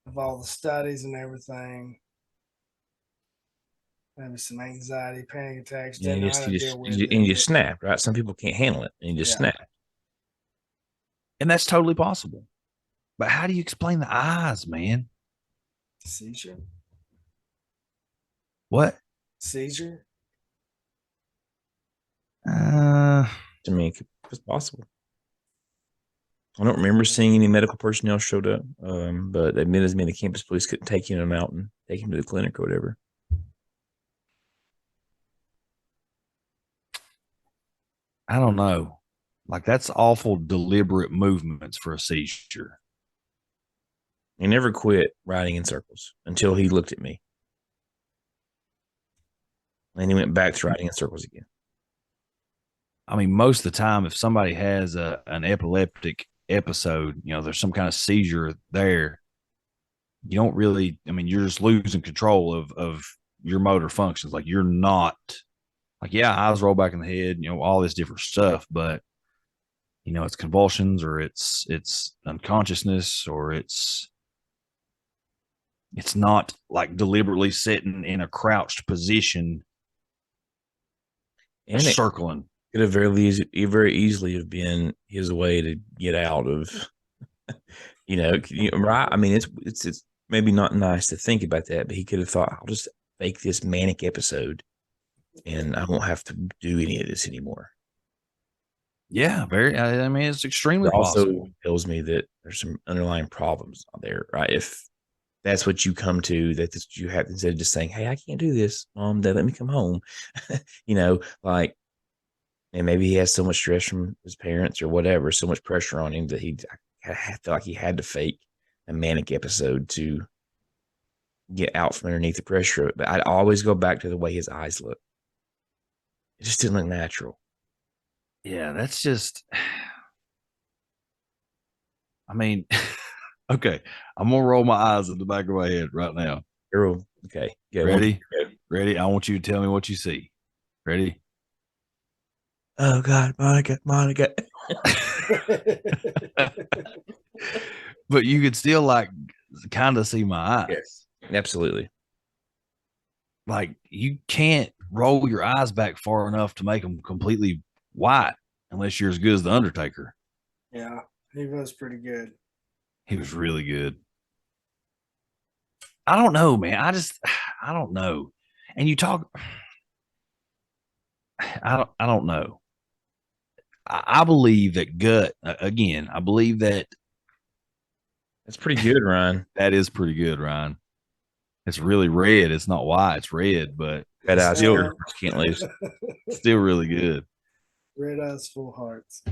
Speaker 3: of all the studies and everything. Maybe some anxiety, panic attacks.
Speaker 2: Yeah,
Speaker 3: Didn't know how to deal with it.
Speaker 2: And you snap, right? Some people can't handle it, and you just snap.
Speaker 1: And that's totally possible. But how do you explain the eyes, man?
Speaker 3: Seizure?
Speaker 1: What?
Speaker 3: Seizure?
Speaker 2: I mean, it's possible. I don't remember seeing any medical personnel showed up, but they admitted me the campus police couldn't take him out and take him to the clinic or whatever.
Speaker 1: I don't know. Like, that's awful deliberate movements for a seizure.
Speaker 2: He never quit riding in circles until he looked at me. And he went back to riding in circles again.
Speaker 1: I mean, most of the time, if somebody has an epileptic episode, there's some kind of seizure there, you don't really, I mean, you're just losing control of your motor functions. Like, you're not, like, yeah, eyes roll back in the head, all this different stuff, but, it's convulsions, or it's unconsciousness, or it's not like deliberately sitting in a crouched position and circling.
Speaker 2: It could have very easily have been his way to get out of, right? I mean, it's maybe not nice to think about that, but he could have thought, I'll just fake this manic episode and I won't have to do any of this anymore.
Speaker 1: Yeah, very. I mean, it's extremely
Speaker 2: It also
Speaker 1: possible.
Speaker 2: tells me that there's some underlying problems out there, right? If that's what you come to, that's what you have, instead of just saying, "Hey, I can't do this, Mom, Dad, let me come home," like, and maybe he has so much stress from his parents or whatever, so much pressure on him that I felt like he had to fake a manic episode to get out from underneath the pressure of it. But I'd always go back to the way his eyes look. It just didn't look natural.
Speaker 1: Yeah, that's just. I mean, okay. I'm gonna roll my eyes at the back of my head right now.
Speaker 2: Okay. Yeah,
Speaker 1: Ready? Ready? I want you to tell me what you see. Ready?
Speaker 2: Oh God, Monica.
Speaker 1: But you could still like kind of see my eyes.
Speaker 2: Yes, absolutely.
Speaker 1: Like you can't roll your eyes back far enough to make them completely white unless you're as good as the Undertaker.
Speaker 3: Yeah, he was pretty good.
Speaker 1: He was really good. I don't know, man. I don't know. And you talk, I don't know. I believe that gut again. I believe that
Speaker 2: That's pretty good, Ryan.
Speaker 1: that is pretty good, Ryan. It's really red. It's not white. It's red, but
Speaker 2: Red eyes
Speaker 1: still,
Speaker 2: can't lose.
Speaker 1: still really good.
Speaker 3: Red eyes, full hearts.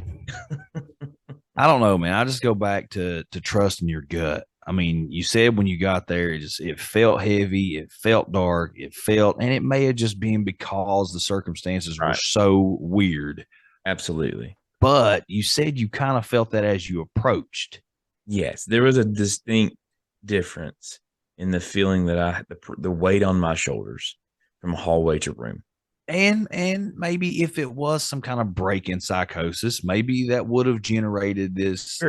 Speaker 1: I don't know, man. I just go back to trusting your gut. I mean, you said when you got there, it felt heavy, it felt dark, and it may have just been because the circumstances were
Speaker 2: Right.
Speaker 1: so weird.
Speaker 2: Absolutely.
Speaker 1: But you said you kind of felt that as you approached.
Speaker 2: Yes, there was a distinct difference in the feeling that I had the weight on my shoulders from hallway to room.
Speaker 1: And maybe if it was some kind of break in psychosis, maybe that would have generated this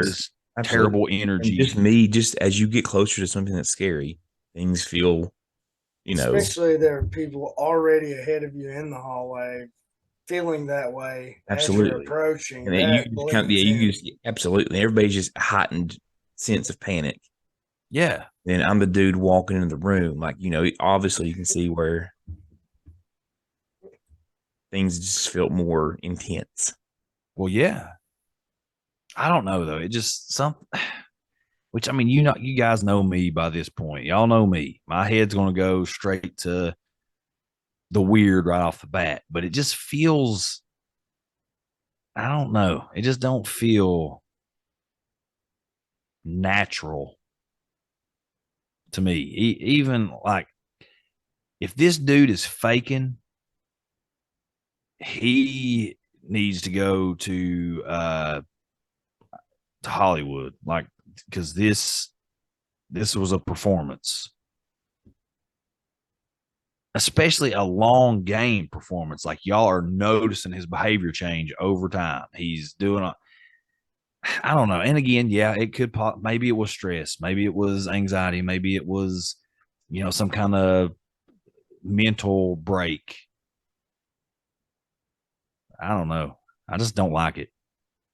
Speaker 1: terrible energy.
Speaker 2: And just as you get closer to something that's scary, things feel,
Speaker 3: Especially there are people already ahead of you in the hallway feeling that way as you're
Speaker 2: absolutely
Speaker 3: approaching.
Speaker 2: and
Speaker 3: That
Speaker 2: you just absolutely everybody's just heightened sense of panic.
Speaker 1: Yeah.
Speaker 2: And I'm the dude walking into the room, like, obviously you can see where things just felt more intense.
Speaker 1: Well, yeah. I don't know though. It just which I mean, you guys know me by this point. Y'all know me. My head's gonna go straight to the weird right off the bat, but it just feels, I don't know. It just don't feel natural to me. Even like if this dude is faking, he needs to go to Hollywood, like, because this was a performance, especially a long game performance. Like y'all are noticing his behavior change over time. He's doing I don't know. And again, yeah, it could maybe it was stress, maybe it was anxiety, maybe it was, some kind of mental break. I don't know. I just don't like it.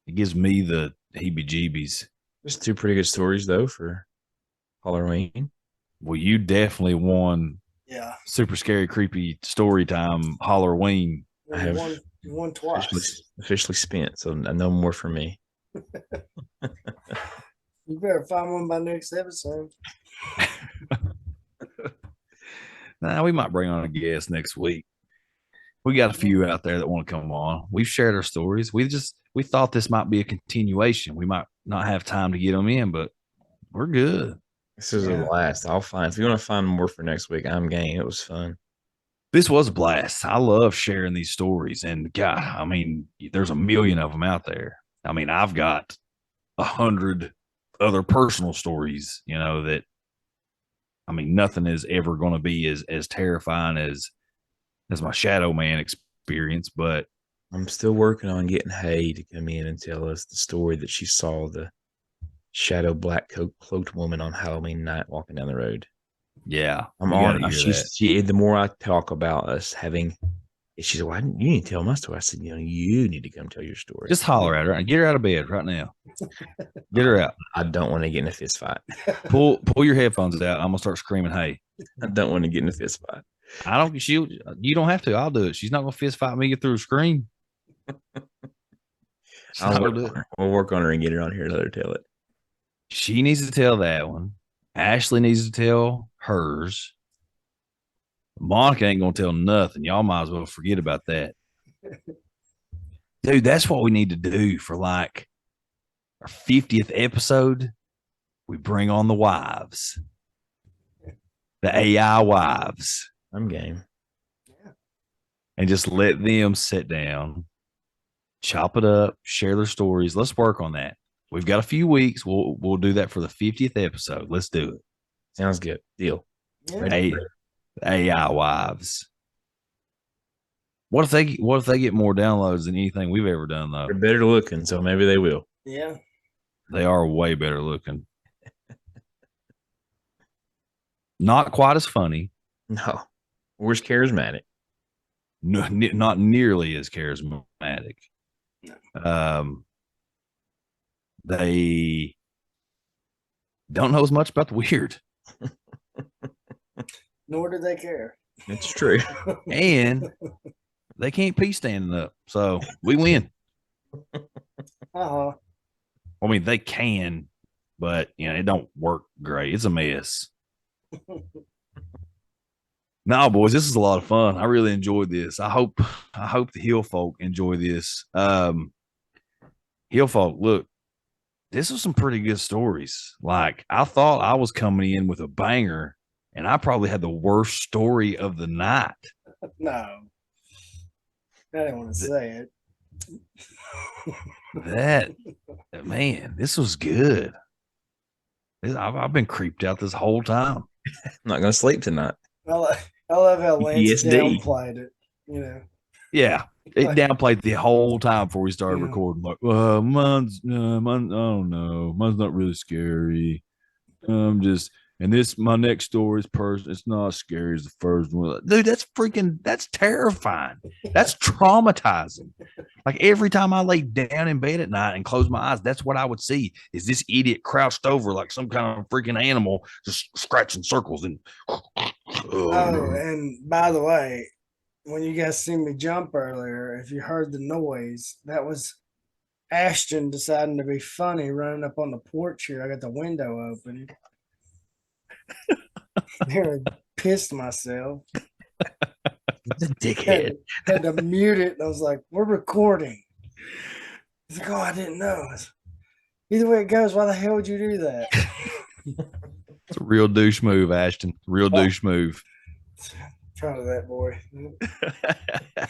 Speaker 1: It gives me the heebie-jeebies.
Speaker 2: Just two pretty good stories though for Hollerween.
Speaker 1: Well, you definitely won.
Speaker 3: Yeah.
Speaker 1: Super scary, creepy story time, Hollerween.
Speaker 2: I have
Speaker 3: won twice.
Speaker 2: Officially spent, so no more for me.
Speaker 3: You better find one by next episode.
Speaker 1: Nah, we might bring on a guest next week. We got a few out there that want to come on. We've shared our stories. We thought this might be a continuation. We might not have time to get them in, but we're good.
Speaker 2: This is a blast. If you want to find more for next week, I'm game. It was fun.
Speaker 1: This was a blast. I love sharing these stories. And God, I mean, there's a million of them out there. I mean, I've got 100 other personal stories, that, I mean, nothing is ever going to be as terrifying as my Shadow Man experience, but
Speaker 2: I'm still working on getting Hay to come in and tell us the story that she saw the shadow black cloaked woman on Halloween night walking down the road.
Speaker 1: Yeah,
Speaker 2: I'm on. The more I talk about us having, she said, "Well, you need to tell my story." I said, "You need to come tell your story."
Speaker 1: Just holler at her and get her out of bed right now. Get her out.
Speaker 2: I don't want to get in a fist fight.
Speaker 1: Pull your headphones out. I'm gonna start screaming, "Hey!"
Speaker 2: I don't want to get in a fist fight.
Speaker 1: You don't have to. I'll do it. She's not gonna fist fight me through a screen.
Speaker 2: We'll work on her and get her on here and let her tell it.
Speaker 1: She needs to tell that one. Ashley needs to tell hers. Monica ain't gonna tell nothing. Y'all might as well forget about that. Dude, that's what we need to do for like our 50th episode. We bring on the wives, the AI wives.
Speaker 2: I'm game.
Speaker 3: Yeah.
Speaker 1: And just let them sit down, chop it up, share their stories. Let's work on that. We've got a few weeks. We'll do that for the 50th episode. Let's do it.
Speaker 2: Sounds good. Deal.
Speaker 3: Yeah.
Speaker 1: AI wives. What if they get more downloads than anything we've ever done though?
Speaker 2: They're better looking, so maybe they will.
Speaker 3: Yeah.
Speaker 1: They are way better looking. Not quite as funny.
Speaker 2: No. We're as charismatic.
Speaker 1: No, not nearly as charismatic. They don't know as much about the weird.
Speaker 3: Nor do they care.
Speaker 2: It's true.
Speaker 1: And they can't pee standing up. So we win.
Speaker 3: Uh-huh.
Speaker 1: I mean, they can, but it don't work great. It's a mess. No, boys, this is a lot of fun. I really enjoyed this. I hope the Hill folk enjoy this. Hill folk, look, this was some pretty good stories. Like, I thought I was coming in with a banger, and I probably had the worst story of the night.
Speaker 3: No. I didn't want to say it.
Speaker 1: Man, this was good. I've been creeped out this whole time.
Speaker 2: I'm not going to sleep tonight.
Speaker 3: I love how Lance
Speaker 2: PTSD.
Speaker 3: downplayed it.
Speaker 1: Yeah, it downplayed the whole time before we started
Speaker 3: Yeah.
Speaker 1: recording. Like, mine's, I don't know, mine's not really scary. And my next story is it's not as scary as the first one. Dude, that's terrifying. That's traumatizing. Like every time I lay down in bed at night and close my eyes, that's what I would see is this idiot crouched over like some kind of freaking animal, just scratching circles. And
Speaker 3: and by the way, when you guys see me jump earlier, if you heard the noise, that was Ashton deciding to be funny, running up on the porch here. I got the window open. Nearly pissed myself.
Speaker 2: The dickhead.
Speaker 3: Had to mute it. And I was like, we're recording. He's like, oh, I didn't know. Either way it goes, why the hell would you do that?
Speaker 1: It's a real douche move, Ashton. Real douche move.
Speaker 3: Proud of that boy.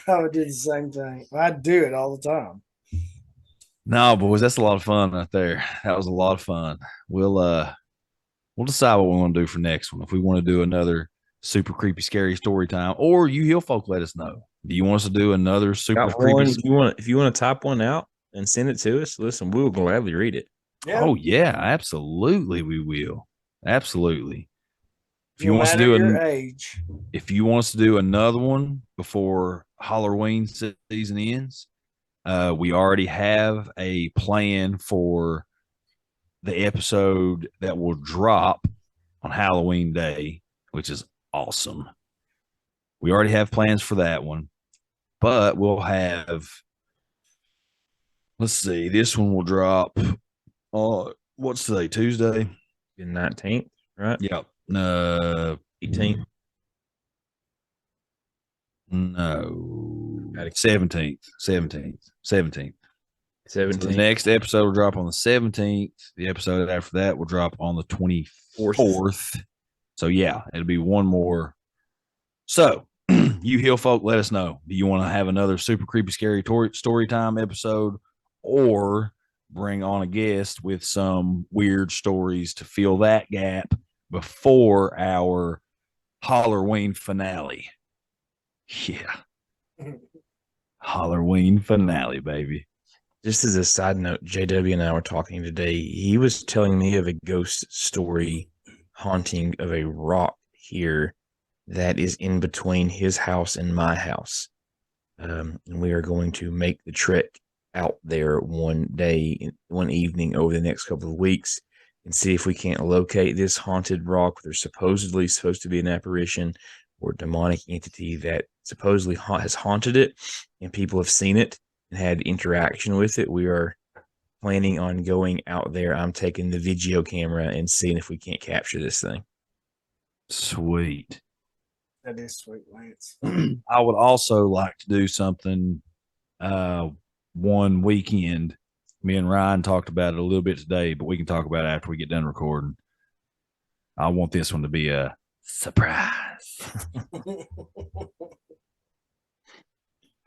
Speaker 3: I would do the same thing. I'd do it all the time.
Speaker 1: No, boys, that's a lot of fun right there. That was a lot of fun. We'll decide what we want to do for next one. If we want to do another super creepy, scary story time, or you Hill folk, let us know. Do you want us to do another super
Speaker 2: Got
Speaker 1: creepy?
Speaker 2: one, if you want to type one out and send it to us, listen, we will gladly read it.
Speaker 3: Yeah.
Speaker 1: Oh yeah, absolutely, we will. Absolutely. If you
Speaker 3: No
Speaker 1: want us to
Speaker 3: matter
Speaker 1: do
Speaker 3: your age.
Speaker 1: if you want us to do another one before Hollerween season ends, we already have a plan for the episode that will drop on Halloween Day, which is awesome. We already have plans for that one, but we'll have, let's see, this one will drop. What's today? Tuesday?
Speaker 2: The 19th, right?
Speaker 1: Yep.
Speaker 2: 18th.
Speaker 1: No. 17th. 17th. 17th.
Speaker 2: 17th.
Speaker 1: So the next episode will drop on the 17th. The episode after that will drop on the 24th. So yeah, it'll be one more. So you Hill folk, let us know. Do you want to have another super creepy, scary story time episode, or bring on a guest with some weird stories to fill that gap before our Hollerween finale? Yeah. Hollerween finale, baby.
Speaker 2: Just as a side note, JW and I were talking today. He was telling me of a ghost story haunting of a rock here that is in between his house and my house. And we are going to make the trek out there one evening over the next couple of weeks and see if we can't locate this haunted rock. There's supposedly supposed to be an apparition or demonic entity that supposedly has haunted it, and people have seen it. and had interaction with it, we are planning on going out there. I'm taking the video camera and seeing if we can't capture this thing.
Speaker 1: Sweet.
Speaker 3: That is sweet, Lance.
Speaker 1: I would also like to do something one weekend. Me and Ryan talked about it a little bit today, but we can talk about it after we get done recording. I want this one to be a surprise.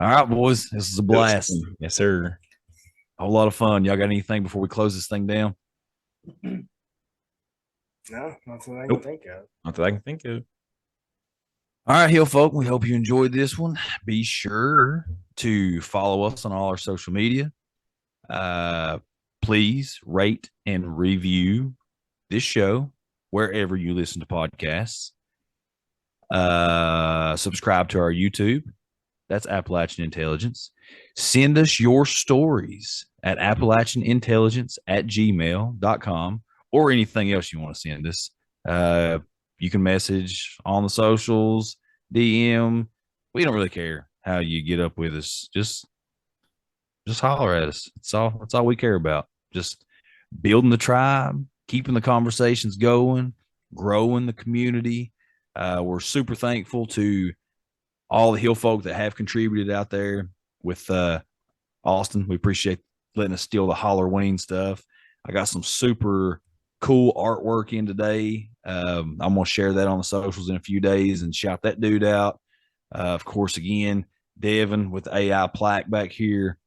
Speaker 1: All right, boys. This is a blast.
Speaker 2: Yes, sir.
Speaker 1: A whole lot of fun. Y'all got anything before we close this thing down?
Speaker 3: No, nothing I can
Speaker 2: Nope.
Speaker 3: think of.
Speaker 2: Not that I can think of.
Speaker 1: All right, Hill folk, we hope you enjoyed this one. Be sure to follow us on all our social media. Please rate and review this show wherever you listen to podcasts. Subscribe to our YouTube. That's Appalachian Intelligence. Send us your stories at appalachianintelligence@gmail.com or anything else you want to send us. You can message on the socials, DM. We don't really care how you get up with us. Just holler at us. That's all we care about. Just building the tribe, keeping the conversations going, growing the community. We're super thankful to all the Hill folk that have contributed out there with Austin. We appreciate letting us steal the Hollerween stuff. I got some super cool artwork in today. I'm going to share that on the socials in a few days and shout that dude out. Of course, again, Devin with the AI plaque back here.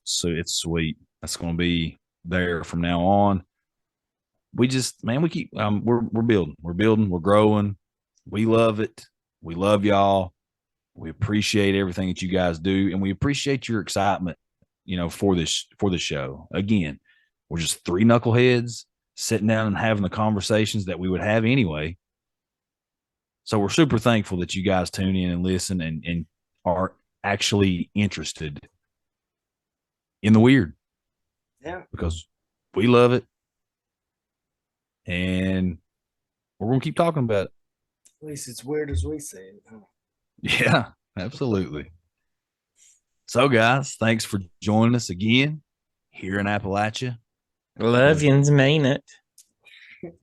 Speaker 1: So it's sweet. That's going to be there from now on. We just, man, we keep, we're building, we're growing. We love it. We love y'all. We appreciate everything that you guys do, and we appreciate your excitement, for this show. Again, we're just three knuckleheads sitting down and having the conversations that we would have anyway. So we're super thankful that you guys tune in and listen and are actually interested in the weird.
Speaker 3: Yeah.
Speaker 1: Because we love it. And we're going to keep talking about it.
Speaker 3: At least it's weird as we say it. Huh?
Speaker 1: Yeah, absolutely. So, guys, thanks for joining us again here in Appalachia.
Speaker 2: Love you and mean it.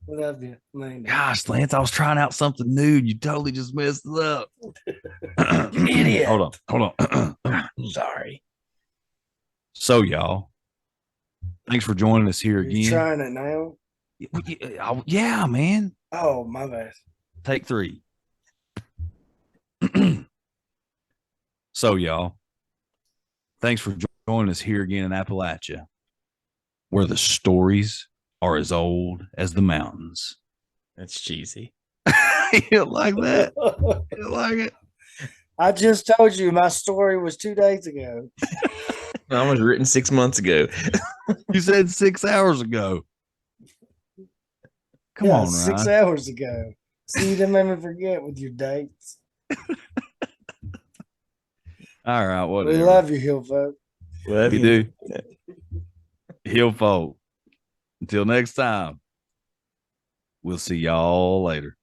Speaker 3: Love you, man.
Speaker 1: Gosh, Lance, I was trying out something new. You totally just messed it up.
Speaker 3: Idiot.
Speaker 1: Hold on.
Speaker 2: Sorry.
Speaker 1: So, y'all, thanks for joining us here
Speaker 3: You
Speaker 1: again.
Speaker 3: trying it now?
Speaker 1: Yeah, man.
Speaker 3: Oh, my bad.
Speaker 1: Take 3. So, y'all, thanks for joining us here again in Appalachia, where the stories are as old as the mountains.
Speaker 2: That's cheesy.
Speaker 1: You like that? You like it?
Speaker 3: I just told you my story was 2 days ago.
Speaker 2: Mine was written 6 months ago.
Speaker 1: You said 6 hours ago. Come on,
Speaker 3: 6
Speaker 1: Ryan.
Speaker 3: hours ago. See, you didn't make me forget with your dates.
Speaker 1: All right, whatever.
Speaker 3: We love you, Hill folk.
Speaker 2: Love
Speaker 1: We
Speaker 2: you.
Speaker 1: do. Hill folk. Until next time, we'll see y'all later.